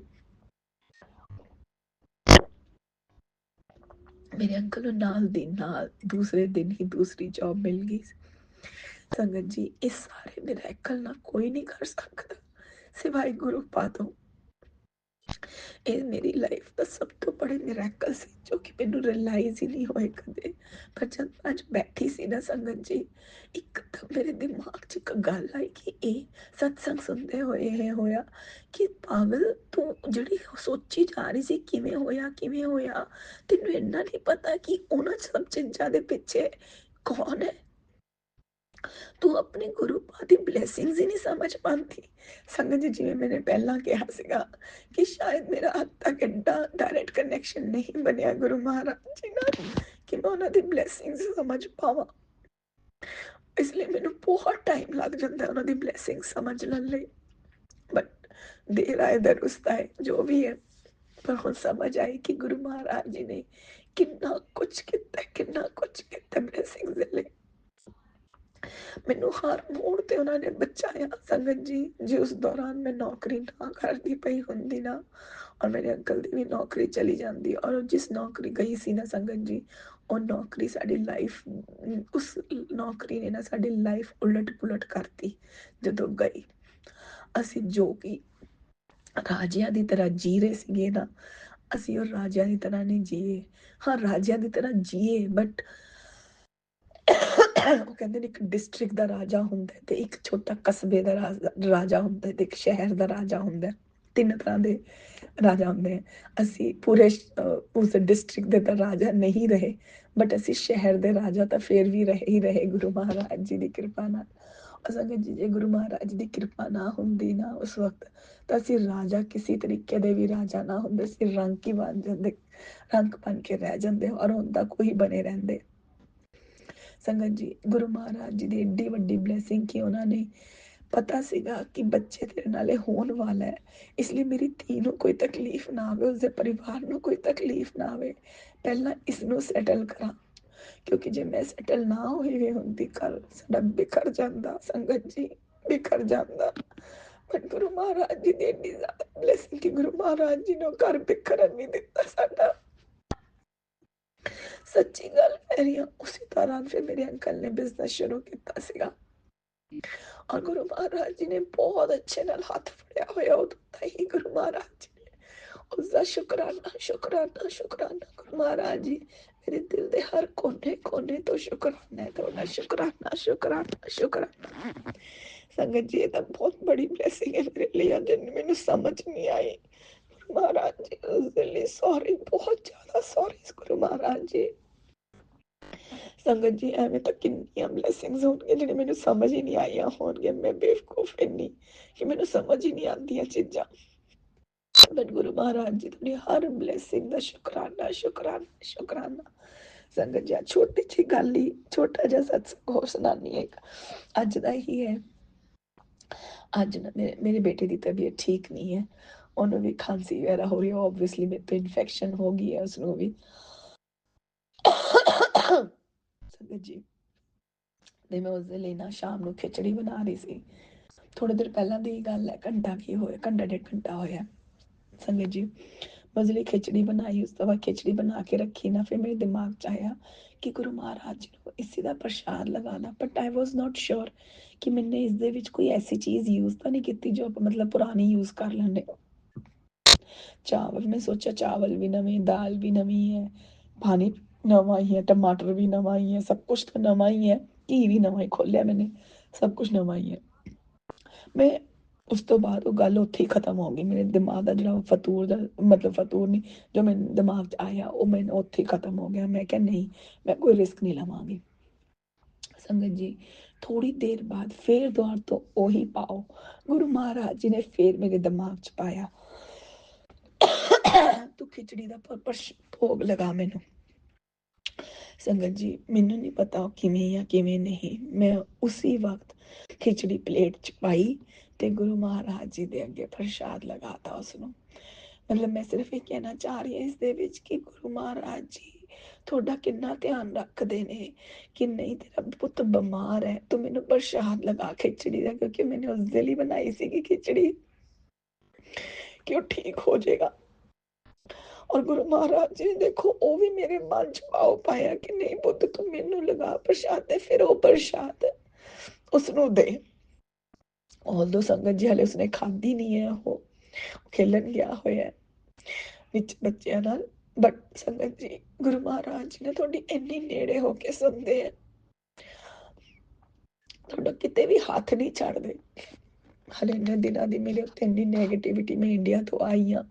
ਮੇਰੇ ਅੰਕਲ ਨੂੰ ਨਾਲ ਦੀ ਨਾਲ ਦੂਸਰੇ ਦਿਨ ਹੀ ਦੂਸਰੀ ਜੌਬ ਮਿਲ ਗਈ। ਸੰਗਤ ਜੀ ਇਸ ਸਾਰੇ ਮਿਰੈਕਲ ਨਾ ਕੋਈ ਨਹੀਂ ਕਰ ਸਕਦਾ ਸਿਵਾਏ ਗੁਰੂ ਪਾਦੋਂ। ਇਹ ਮੇਰੀ ਲਾਈਫ ਦਾ ਸਭ ਤੋਂ ਬੜੇ ਮਿਰੈਕਲ ਸੀ ਜੋ ਕਿ ਮੈਨੂੰ ਰਿਅਲਾਈਜ਼ ਹੀ ਨਹੀਂ ਹੋਏ ਕਦੇ। ਪਰ ਜਦ ਅੱਜ ਬੈਠੀ ਸੀ ਨਾ ਸੰਗਤ ਜੀ, ਇੱਕਦਮ ਮੇਰੇ ਦਿਮਾਗ 'ਚ ਇੱਕ ਗੱਲ ਆਈ ਕਿ ਇਹ ਸਤਸੰਗ ਸੁਣਦੇ ਹੋਏ ਇਹ ਹੋਇਆ ਕਿ ਪਾਗਲ ਤੂੰ ਜਿਹੜੀ ਸੋਚੀ ਜਾ ਰਹੀ ਸੀ ਕਿਵੇਂ ਹੋਇਆ ਕਿਵੇਂ ਹੋਇਆ, ਤੈਨੂੰ ਇੰਨਾ ਨਹੀਂ ਪਤਾ ਕਿ ਉਹਨਾਂ ਸਭ ਚੀਜ਼ਾਂ ਦੇ ਪਿੱਛੇ ਕੌਣ ਹੈ। ਤੂੰ ਆਪਣੇ ਗੁਰੂ ਪਾ ਦੀ ਬਲੇਸਿੰਗਸ ਹੀ ਨਹੀਂ ਸਮਝ ਪਾਉਂਦੀ। ਸੰਗਤ ਜੀ ਜਿਵੇਂ ਮੈंने ਪਹਿਲਾਂ ਕਿਹਾ ਸੀਗਾ ਕਿ ਸ਼ਾਇਦ ਮੇਰਾ ਅੱਜ ਤੱਕ ਐਡਾ ਡਾਇਰੈਕਟ ਕਨੈਕਸ਼ਨ ਨਹੀਂ ਬਣਿਆ ਗੁਰੂ ਮਹਾਰਾਜ ਜੀ ਨਾਲ ਕਿ ਮੈਂ ਉਹਨਾਂ ਦੀ ਬਲੇਸਿੰਗਸ ਸਮਝ ਪਾਵਾਂ, ਇਸ ਲਈ ਮੈਨੂੰ ਬਹੁਤ ਟਾਈਮ ਲੱਗ ਜਾਂਦਾ ਉਹਨਾਂ ਦੀ ਬਲੇਸਿੰਗ ਸਮਝਣ ਲਈ। ਬਟ ਦੇਰ ਆਏ ਦਰੁਸਤ ਆਏ ਜੋ ਵੀ ਹੈ, ਪਰ ਹੁਣ ਸਮਝ ਆਈ ਕਿ ਗੁਰੂ ਮਹਾਰਾਜ ਜੀ ਨੇ ਕਿੰਨਾ ਕੁਝ ਕੀਤਾ, ਕਿੰਨਾ ਕੁਝ ਕੀਤਾ ਬਲੇਸਿੰਗਸ ਦੇ ਲਈ। ਮੈਨੂੰ ਹਰ ਮੋੜ ਤੇ ਉਹਨਾਂ ਨੇ ਬਚਾਇਆ ਸੰਗਤ ਜੀ। ਜੇ ਉਸ ਦੌਰਾਨ ਮੈਂ ਨੌਕਰੀ ਨਾ ਕਰਦੀ ਪਈ ਹੁੰਦੀ ਨਾ ਔਰ ਮੇਰੇ ਅੰਕਲ ਦੀ ਵੀ ਨੌਕਰੀ ਚਲੀ ਜਾਂਦੀ ਔਰ ਜਿਸ ਨੌਕਰੀ ਗਈ ਸੀ ਨਾ ਸੰਗਤ ਜੀ, ਉਹ ਨੌਕਰੀ ਸਾਡੀ ਲਾਈਫ, ਉਸ ਨੌਕਰੀ ਨੇ ਨਾ ਸਾਡੀ ਲਾਈਫ ਉਲਟ ਪੁਲਟ ਕਰਤੀ। ਜਦੋਂ ਗਈ ਅਸੀਂ ਜੋ ਕਿ ਰਾਜਿਆਂ ਦੀ ਤਰ੍ਹਾਂ ਜੀ ਰਹੇ ਸੀਗੇ ਨਾ, ਅਸੀਂ ਉਹ ਰਾਜਿਆਂ ਦੀ ਤਰ੍ਹਾਂ ਨਹੀਂ ਜੀਏ। ਹਾਂ ਰਾਜਿਆਂ ਦੀ ਤਰ੍ਹਾਂ ਜੀਏ ਬਟ ਉਹ ਕਹਿੰਦੇ ਨੇ ਇੱਕ ਡਿਸਟ੍ਰਿਕਟ ਦਾ ਰਾਜਾ ਹੁੰਦਾ ਤੇ ਇੱਕ ਛੋਟਾ ਕਸਬੇ ਦਾ ਰਾਜਾ ਹੁੰਦਾ ਤੇ ਇੱਕ ਸ਼ਹਿਰ ਦਾ ਰਾਜਾ ਹੁੰਦਾ, ਤਿੰਨ ਤਰ੍ਹਾਂ ਦੇ ਰਾਜਾ ਹੁੰਦੇ ਆ। ਅਸੀਂ ਪੂਰੇ ਉਸ ਡਿਸਟ੍ਰਿਕਟ ਦੇ ਤਾਂ ਰਾਜਾ ਨਹੀਂ ਰਹੇ ਬਟ ਅਸੀਂ ਸ਼ਹਿਰ ਦੇ ਰਾਜਾ ਤਾਂ ਫਿਰ ਵੀ ਰਹੇ ਹੀ ਰਹੇ ਗੁਰੂ ਮਹਾਰਾਜ ਜੀ ਦੀ ਕਿਰਪਾ ਨਾਲ। ਸੰਗਤ ਜੀ ਜੇ ਗੁਰੂ ਮਹਾਰਾਜ ਦੀ ਕਿਰਪਾ ਨਾ ਹੁੰਦੀ ਨਾ ਉਸ ਵਕਤ, ਤਾਂ ਅਸੀਂ ਰਾਜਾ ਕਿਸੇ ਤਰੀਕੇ ਦੇ ਵੀ ਰਾਜਾ ਨਾ ਹੁੰਦੇ, ਅਸੀਂ ਰੰਕ ਹੀ ਬਣ ਜਾਂਦੇ, ਰੰਕ ਬਣ ਕੇ ਰਹਿ ਜਾਂਦੇ ਔਰ ਹੁੰਦਾ ਕੋਈ ਬਣੇ ਰਹਿੰਦੇ। ਸੰਗਤ ਜੀ ਗੁਰੂ ਮਹਾਰਾਜ ਜੀ ਦੀ ਏਡੀ ਵੱਡੀ ਬਲੇਸਿੰਗ ਕਿ ਉਹਨਾਂ ਨੇ ਪਤਾ ਸੀਗਾ ਕਿ ਬੱਚੇ ਤੇਰੇ ਨਾਲੇ ਹੋਣ ਵਾਲਾ ਹੈ, ਇਸ ਲਈ ਮੇਰੀ ਧੀ ਨੂੰ ਕੋਈ ਤਕਲੀਫ ਨਾ ਆਵੇ, ਉਸਦੇ ਪਰਿਵਾਰ ਨੂੰ ਕੋਈ ਤਕਲੀਫ ਨਾ ਆਵੇ, ਪਹਿਲਾਂ ਇਸ ਨੂੰ ਸੈਟਲ ਕਰਾਂ। ਕਿਉਂਕਿ ਜੇ ਮੈਂ ਸੈਟਲ ਨਾ ਹੋਈ ਵੀ ਹੁੰਦੀ ਘਰ ਸਾਡਾ ਬਿਖਰ ਜਾਂਦਾ ਸੰਗਤ ਜੀ, ਬਿਖਰ ਜਾਂਦਾ। ਬਟ ਗੁਰੂ ਮਹਾਰਾਜ ਜੀ ਦੀ ਏਡੀ ਜ਼ਿਆਦਾ ਬਲੇਸਿੰਗ ਕਿ ਗੁਰੂ ਮਹਾਰਾਜ ਜੀ ਨੇ ਘਰ ਬਿਖਰਨ ਨਹੀਂ ਦਿੱਤਾ ਸਾਡਾ। ਸੱਚੀ ਗੱਲ ਕਹਿ ਰਹੀ ਹਾਂ। ਉਸੇ ਦੌਰਾਨ ਫਿਰ ਮੇਰੇ ਅੰਕਲ ਨੇ ਬਿਜ਼ਨਸ ਸ਼ੁਰੂ ਕੀਤਾ ਸੀਗਾ ਔਰ ਗੁਰੂ ਮਹਾਰਾਜ ਜੀ ਨੇ ਬਹੁਤ ਅੱਛੇ ਨਾਲ ਹੱਥ ਫੜਿਆ ਹੋਇਆ ਉਦੋਂ ਤਾਂ ਹੀ ਗੁਰੂ ਮਹਾਰਾਜ ਜੀ ਨੇ ਉਸਦਾ ਸ਼ੁਕਰਾਨਾ ਸ਼ੁਕਰਾਨਾ ਸ਼ੁਕਰਾਨਾ। ਗੁਰੂ ਮਹਾਰਾਜ ਜੀ मेरे दिल ਦੇ ਹਰ ਕੋਨੇ ਤੋਂ ਸ਼ੁਕਰਾਨਾ ਹੈ ਤੁਹਾਡਾ, ਸ਼ੁਕਰਾਨਾ ਸ਼ੁਕਰਾਨਾ ਸ਼ੁਕਰਾਨਾ। ਸੰਗਤ ਜੀ ਇਹ ਤਾਂ ਬਹੁਤ ਬੜੀ ਬਲੈਸਿੰਗ ਹੈ ਮੇਰੇ ਲਈ, ਅੱਜ ਮੈਨੂੰ ਸਮਝ ਨਹੀਂ ਆਈ। ਮਹਾਰਾਜ ਜੀ ਉਸਦੇ ਲਈ ਸੌਰੀ, ਬਹੁਤ ਜ਼ਿਆਦਾ ਸੌਰੀ ਗੁਰੂ ਮਹਾਰਾਜ ਜੀ। ਸੰਗਤ ਜੀ ਐਵੇਂ ਤਾਂ ਕਿੰਨੀਆਂ ਬਲੈਸਿੰਗਸ ਹੋਣਗੀਆਂ ਜਿਹੜੇ ਮੈਨੂੰ ਸਮਝ ਹੀ ਨਹੀਂ ਆਈਆਂ ਹੋਣਗੀਆਂ। ਮੈਂ ਬੇਵਕੂਫ ਇੰਨੀ ਕਿ ਮੈਨੂੰ ਸਮਝ ਹੀ ਨਹੀਂ ਆਉਂਦੀਆਂ ਚੀਜ਼ਾਂ, ਬਟ ਗੁਰੂ ਮਹਾਰਾਜ ਜੀ ਤੁਹਾਡੀ ਹਰ ਬਲੈਸਿੰਗ ਦਾ ਸ਼ੁਕਰਾਨਾ ਸ਼ੁਕਰਾਨਾ ਸ਼ੁਕਰਾਨਾ। ਸੰਗਤ ਜੀ ਛੋਟੀ ਜਿਹੀ ਗੱਲ ਹੀ, ਛੋਟਾ ਜਿਹਾ ਸਤਸੰਗ ਹੋਰ ਸੁਣਾਨੀ ਹੈ, ਅੱਜ ਦਾ ਹੀ ਹੈ। ਅੱਜ ਨਾ ਮੇਰੇ ਬੇਟੇ ਦੀ ਤਬੀਅਤ ਠੀਕ ਨਹੀਂ ਹੈ, ਉਹਨੂੰ ਵੀ ਖਾਂਸੀ ਵਗੈਰਾ ਹੋ ਰਹੀ ਹੈ, ਓਬਵੀਅਸਲੀ ਮੇਰੇ ਤੋਂ ਇਨਫੈਕਸ਼ਨ ਹੋ ਗਈ ਹੈ ਉਸਨੂੰ ਵੀ। ਸੰਗਤ ਜੀ ਤੇ ਮੈਂ ਉਸਦੇ ਲਈ ਨਾ ਸ਼ਾਮ ਨੂੰ ਖਿਚੜੀ ਬਣਾ ਰਹੀ ਸੀ, ਥੋੜੀ ਦੇਰ ਪਹਿਲਾਂ ਦੀ ਗੱਲ ਹੈ, ਘੰਟਾ ਕੀ ਹੋਇਆ, ਘੰਟਾ ਡੇਢ ਘੰਟਾ ਹੋਇਆ। ਸੰਗਤ ਜੀ ਮੈਂ ਉਸਦੇ ਲਈ ਖਿਚੜੀ ਬਣਾਈ, ਉਸ ਤੋਂ ਬਾਅਦ ਖਿਚੜੀ ਬਣਾ ਕੇ ਰੱਖੀ ਨਾ, ਫਿਰ ਮੇਰੇ ਦਿਮਾਗ 'ਚ ਆਇਆ ਕਿ ਗੁਰੂ ਮਹਾਰਾਜ ਜੀ ਨੂੰ ਇਸੇ ਦਾ ਪ੍ਰਸ਼ਾਦ ਲਗਾਉਣਾ, ਬਟ ਆਈ ਵਾਜ਼ ਨੋਟ ਸ਼ੋਰ ਕਿ ਮੈंने ਇਸ ਦੇ ਵਿੱਚ ਕੋਈ ਐਸੀ ਚੀਜ਼ ਯੂਜ਼ ਤਾਂ ਨਹੀਂ ਕੀਤੀ ਜੋ ਆਪਾਂ ਮਤਲਬ ਪੁਰਾਣੀ ਯੂਜ਼ ਕਰ ਲੈਂਦੇ। ਚਾਵਲ ਮੈਂ ਸੋਚਿਆ ਚਾਵਲ ਵੀ ਨਵੇਂ, दाल भी नवी है, पानी नवा ही है, टमाटर भी नवा ही है, सब कुछ तो नवा ही है, घी भी नवा ही खोलिया मैंने, सब कुछ नवा ही है। मैं ਉਸ ਤੋਂ ਬਾਅਦ ਉਹ ਗੱਲ ਉੱਥੇ ਹੀ ਖਤਮ ਹੋ ਗਈ। ਮੇਰੇ ਦਿਮਾਗ ਦਾ ਜਿਹੜਾ ਫਤੂਰ ਦਾ ਮਤਲਬ ਫਤੂਰ ਨਹੀਂ, ਜੋ ਮੇਰੇ ਦਿਮਾਗ 'ਚ ਆਇਆ ਉਹ ਮੈਨੂੰ ਉੱਥੇ ਹੀ ਖਤਮ ਹੋ ਗਿਆ। ਮੈਂ ਕਿਹਾ ਨਹੀਂ, ਮੈਂ ਕੋਈ ਰਿਸਕ ਨਹੀਂ ਲਵਾਂਗੀ। ਸੰਗਤ ਜੀ ਥੋੜੀ ਦੇਰ ਬਾਅਦ ਫੇਰ ਦੁਆਰ ਤੋਂ ਉਹੀ ਪਾਓ ਗੁਰੂ ਮਹਾਰਾਜ ਜੀ ਨੇ ਫੇਰ ਮੇਰੇ ਦਿਮਾਗ 'ਚ ਪਾਇਆ, ਤੂੰ ਖਿਚੜੀ ਦਾ ਭੋਗ ਲਗਾ ਮੈਨੂੰ। ਸੰਗਤ ਜੀ ਮੈਨੂੰ ਨਹੀਂ ਪਤਾ ਉਹ ਕਿਵੇਂ ਜਾਂ ਕਿਵੇਂ ਨਹੀਂ, ਮੈਂ ਉਸੇ ਵਕਤ ਖਿਚੜੀ ਪਲੇਟ 'ਚ ਪਾਈ ਤੇ ਗੁਰੂ ਮਹਾਰਾਜ ਜੀ ਦੇ ਅੱਗੇ ਪ੍ਰਸ਼ਾਦ ਲਗਾਤਾ ਉਸਨੂੰ। ਮਤਲਬ ਮੈਂ ਸਿਰਫ ਇਹ ਕਹਿਣਾ ਚਾਹ ਰਹੀ ਹਾਂ ਇਸ ਦੇ ਵਿੱਚ ਕਿ ਗੁਰੂ ਮਹਾਰਾਜ ਜੀ ਤੁਹਾਡਾ ਕਿੰਨਾ ਧਿਆਨ ਰੱਖਦੇ ਨੇ ਕਿ ਨਹੀਂ ਤੇਰਾ ਪੁੱਤ ਬਿਮਾਰ ਹੈ, ਤੂੰ ਮੈਨੂੰ ਪ੍ਰਸ਼ਾਦ ਲਗਾ ਖਿਚੜੀ ਦਾ, ਕਿਉਂਕਿ ਮੈंने ਉਸ ਦੇ ਲਈ ਬਣਾਈ ਸੀਗੀ ਖਿਚੜੀ ਕਿ ਉਹ ਠੀਕ ਹੋ ਜਾਏਗਾ। ਔਰ ਗੁਰੂ ਮਹਾਰਾਜ ਜੀ ਦੇਖੋ ਉਹ ਵੀ ਮੇਰੇ ਮਨ 'ਚ ਭਾਵ ਪਾਇਆ ਕਿ ਨਹੀਂ ਪੁੱਤ ਤੂੰ ਮੈਨੂੰ ਲਗਾ ਪ੍ਰਸ਼ਾਦ, ਤੇ ਫਿਰ ਉਹ ਪ੍ਰਸ਼ਾਦ ਉਸਨੂੰ ਦੇ। ਆਲਦੋ ਸੰਗਤ ਜੀ ਹਲੇ ਉਸਨੇ ਖਾਧੀ ਨਹੀਂ ਹੈ, ਉਹ ਖੇਲਣ ਗਿਆ ਹੋਇਆ ਵਿੱਚ ਬੱਚਿਆਂ ਨਾਲ, ਬਟ ਸੰਗਤ ਜੀ ਗੁਰੂ ਮਹਾਰਾਜ ਜੀ ਨੇ ਤੁਹਾਡੀ ਇੰਨੀ ਨੇੜੇ ਹੋ ਕੇ ਸੁਣਦੇ ਆ, ਤੁਹਾਡਾ ਕਿਤੇ ਵੀ ਹੱਥ ਨਹੀਂ ਛੱਡਦੇ। ਹਲੇ ਇੰਨੇ ਦਿਨਾਂ ਦੀ ਮੇਰੇ ਉੱਤੇ ਇੰਨੀ ਨੈਗੇਟਿਵਿਟੀ, ਮੈਂ ਇੰਡੀਆ ਤੋਂ ਆਈ ਹਾਂ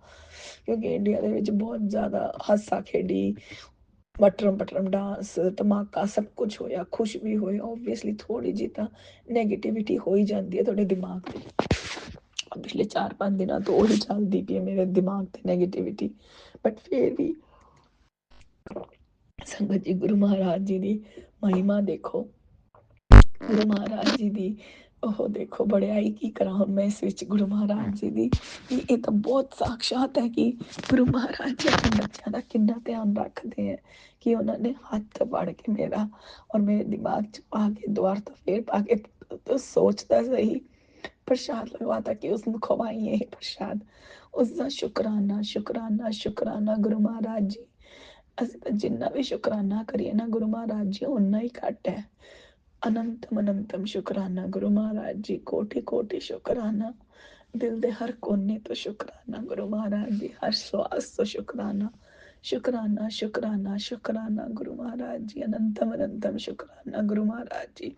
ਕਿਉਂਕਿ ਇੰਡੀਆ ਦੇ ਵਿੱਚ ਬਹੁਤ ਜ਼ਿਆਦਾ ਹਾਸਾ ਖੇਡੀ, ਬਟਰਮ ਡਾਂਸ ਧਮਾਕਾ ਸਭ ਕੁਝ ਹੋਇਆ, ਖੁਸ਼ ਵੀ ਹੋਏ, ਓਬਵੀਅਸਲੀ ਥੋੜੀ ਜਿਹੀ ਤਾਂ ਨੈਗੇਟਿਵਿਟੀ ਹੋ ਹੀ ਜਾਂਦੀ ਹੈ ਤੁਹਾਡੇ ਦਿਮਾਗ ਤੇ। ਪਿਛਲੇ 4-5 ਦਿਨਾਂ ਤੋਂ ਉਹੀ ਚੱਲਦੀ ਪਈ ਹੈ ਮੇਰੇ ਦਿਮਾਗ ਤੇ ਨੈਗੇਟਿਵਿਟੀ, ਬਟ ਫਿਰ ਵੀ ਸੰਗਤ ਜੀ ਗੁਰੂ ਮਹਾਰਾਜ ਜੀ ਦੀ ਮਹਿਮਾ ਦੇਖੋ, ਗੁਰੂ ਮਹਾਰਾਜ ਜੀ ਦੀ ਉਹ ਦੇਖੋ ਬੜਿਆਈ ਕੀ ਕਰਾਂ ਹੁਣ ਮੈਂ ਇਸ ਵਿੱਚ ਗੁਰੂ ਮਹਾਰਾਜ ਜੀ ਦੀ, ਕਿ ਇਹ ਤਾਂ ਬਹੁਤ ਸਾਕਸ਼ਾਤ ਹੈ ਕਿ ਗੁਰੂ ਮਹਾਰਾਜ ਜੀ ਆਪਣੇ ਬੱਚਿਆਂ ਦਾ ਕਿੰਨਾ ਧਿਆਨ ਰੱਖਦੇ ਹੈ ਕਿ ਉਹਨਾਂ ਨੇ ਹੱਥ ਫੜ ਕੇ ਮੇਰਾ ਔਰ ਮੇਰੇ ਦਿਮਾਗ 'ਚ ਪਾ ਕੇ ਦੁਆਰ ਤੋਂ ਫੇਰ ਪਾ ਕੇ ਤੂੰ ਸੋਚਦਾ ਸਹੀ ਪ੍ਰਸ਼ਾਦ ਲਗਵਾਤਾ ਕਿ ਉਸਨੂੰ ਖਵਾਈਏ ਇਹ ਪ੍ਰਸ਼ਾਦ। ਉਸ ਦਾ ਸ਼ੁਕਰਾਨਾ ਸ਼ੁਕਰਾਨਾ ਸ਼ੁਕਰਾਨਾ ਗੁਰੂ ਮਹਾਰਾਜ ਜੀ। ਅਸੀਂ ਤਾਂ ਜਿੰਨਾ ਵੀ ਸ਼ੁਕਰਾਨਾ ਕਰੀਏ ਨਾ ਗੁਰੂ ਮਹਾਰਾਜ ਜੀ ਓਨਾ ਹੀ ਘੱਟ ਹੈ। ਅਨੰਤਮ ਅਨੰਤਮ ਸ਼ੁਕਰਾਨਾ ਗੁਰੂ ਮਹਾਰਾਜ ਜੀ, ਕੋਟि कोटि शुकराना, दिल दे हर कोने तो शुकराना गुरु महाराज जी, हर श्वास तो शुकराना शुकराना शुकराना शुकराना गुरु महाराज जी, अनंतम अनंतम शुकराना गुरु महाराज जी।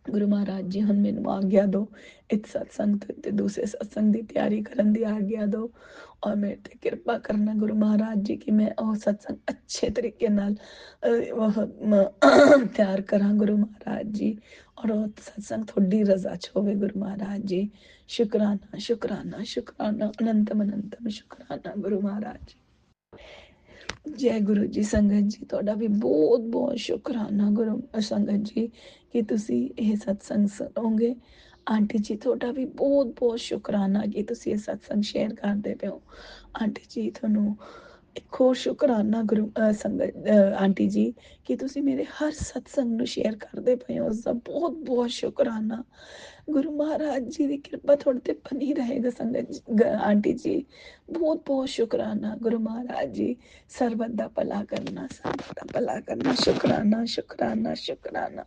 ਗੁਰੂ ਮਹਾਰਾਜ ਜੀ ਹੁਣ ਮੈਨੂੰ ਆਗਿਆ ਦਿਓ ਇਸ ਸਤਸੰਗ ਤੇ ਦੂਸਰੇ ਸਤਸੰਗ ਦੀ ਤਿਆਰੀ ਕਰਨ ਦੀ ਆਗਿਆ ਦਿਓ ਔਰ ਮੇਰੇ ਤੇ ਕਿਰਪਾ ਕਰਨਾ ਗੁਰੂ ਮਹਾਰਾਜ ਜੀ ਕਿ ਮੈਂ ਉਹ ਸਤਸੰਗ ਅੱਛੇ ਤਰੀਕੇ ਨਾਲ ਤਿਆਰ ਕਰਾਂ ਗੁਰੂ ਮਹਾਰਾਜ ਜੀ, ਔਰ ਉਹ ਸਤਸੰਗ ਤੁਹਾਡੀ ਰਜ਼ਾ 'ਚ ਹੋਵੇ ਗੁਰੂ ਮਹਾਰਾਜ ਜੀ। ਸ਼ੁਕਰਾਨਾ ਸ਼ੁਕਰਾਨਾ ਸ਼ੁਕਰਾਨਾ ਅਨੰਤਮ ਅਨੰਤਮ ਸ਼ੁਕਰਾਨਾ ਗੁਰੂ ਮਹਾਰਾਜ ਜੀ। ਜੈ ਗੁਰੂ ਜੀ। ਸੰਗਤ ਜੀ ਤੁਹਾਡਾ ਵੀ ਬਹੁਤ ਬਹੁਤ ਸ਼ੁਕਰਾਨਾ ਗੁਰੂ ਸੰਗਤ ਜੀ ਕਿ ਤੁਸੀਂ ਇਹ ਸਤਸੰਗ ਸੁਣੋਗੇ। ਆਂਟੀ ਜੀ ਤੁਹਾਡਾ ਵੀ ਬਹੁਤ ਬਹੁਤ ਸ਼ੁਕਰਾਨਾ ਕਿ ਤੁਸੀਂ ਇਹ ਸਤਸੰਗ ਸ਼ੇਅਰ ਕਰਦੇ ਪਏ ਹੋ। ਆਂਟੀ ਜੀ ਤੁਹਾਨੂੰ ਇੱਕ ਹੋਰ ਸ਼ੁਕਰਾਨਾ ਗੁਰੂ ਸੰਗਤ ਆਂਟੀ ਜੀ ਕਿ ਤੁਸੀਂ ਮੇਰੇ ਹਰ ਸਤਸੰਗ ਨੂੰ ਸ਼ੇਅਰ ਕਰਦੇ ਪਏ ਹੋ, ਉਸ ਦਾ ਬਹੁਤ ਬਹੁਤ ਸ਼ੁਕਰਾਨਾ। ਗੁਰੂ ਮਹਾਰਾਜ ਜੀ ਦੀ ਕਿਰਪਾ ਤੁਹਾਡੇ ਤੇ ਬਣੀ ਰਹੇਗਾ ਸੰਗਤ ਆਂਟੀ ਜੀ, ਬਹੁਤ ਬਹੁਤ ਸ਼ੁਕਰਾਨਾ ਗੁਰੂ ਮਹਾਰਾਜ ਜੀ। ਸਰਬਤ ਦਾ ਭਲਾ ਕਰਨਾ, ਸਰਬਤ ਦਾ ਭਲਾ ਕਰਨਾ। ਸ਼ੁਕਰਾਨਾ ਸ਼ੁਕਰਾਨਾ ਸ਼ੁਕਰਾਨਾ।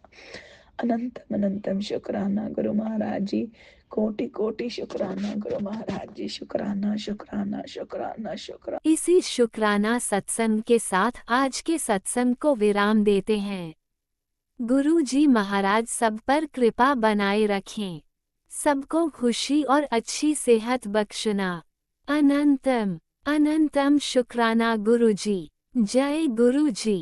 अनंतम अनंतम शुक्राना गुरु महाराज जी, कोटि कोटि शुक्राना गुरु महाराज जी, शुक्राना शुक्राना शुक्राना शुक्राना। इसी शुक्राना सत्संग के साथ आज के सत्संग को विराम देते हैं। गुरु जी महाराज सब पर कृपा बनाए रखें, सबको खुशी और अच्छी सेहत बख्शना। अनंतम अनंतम शुक्राना गुरु जी। जय गुरु जी।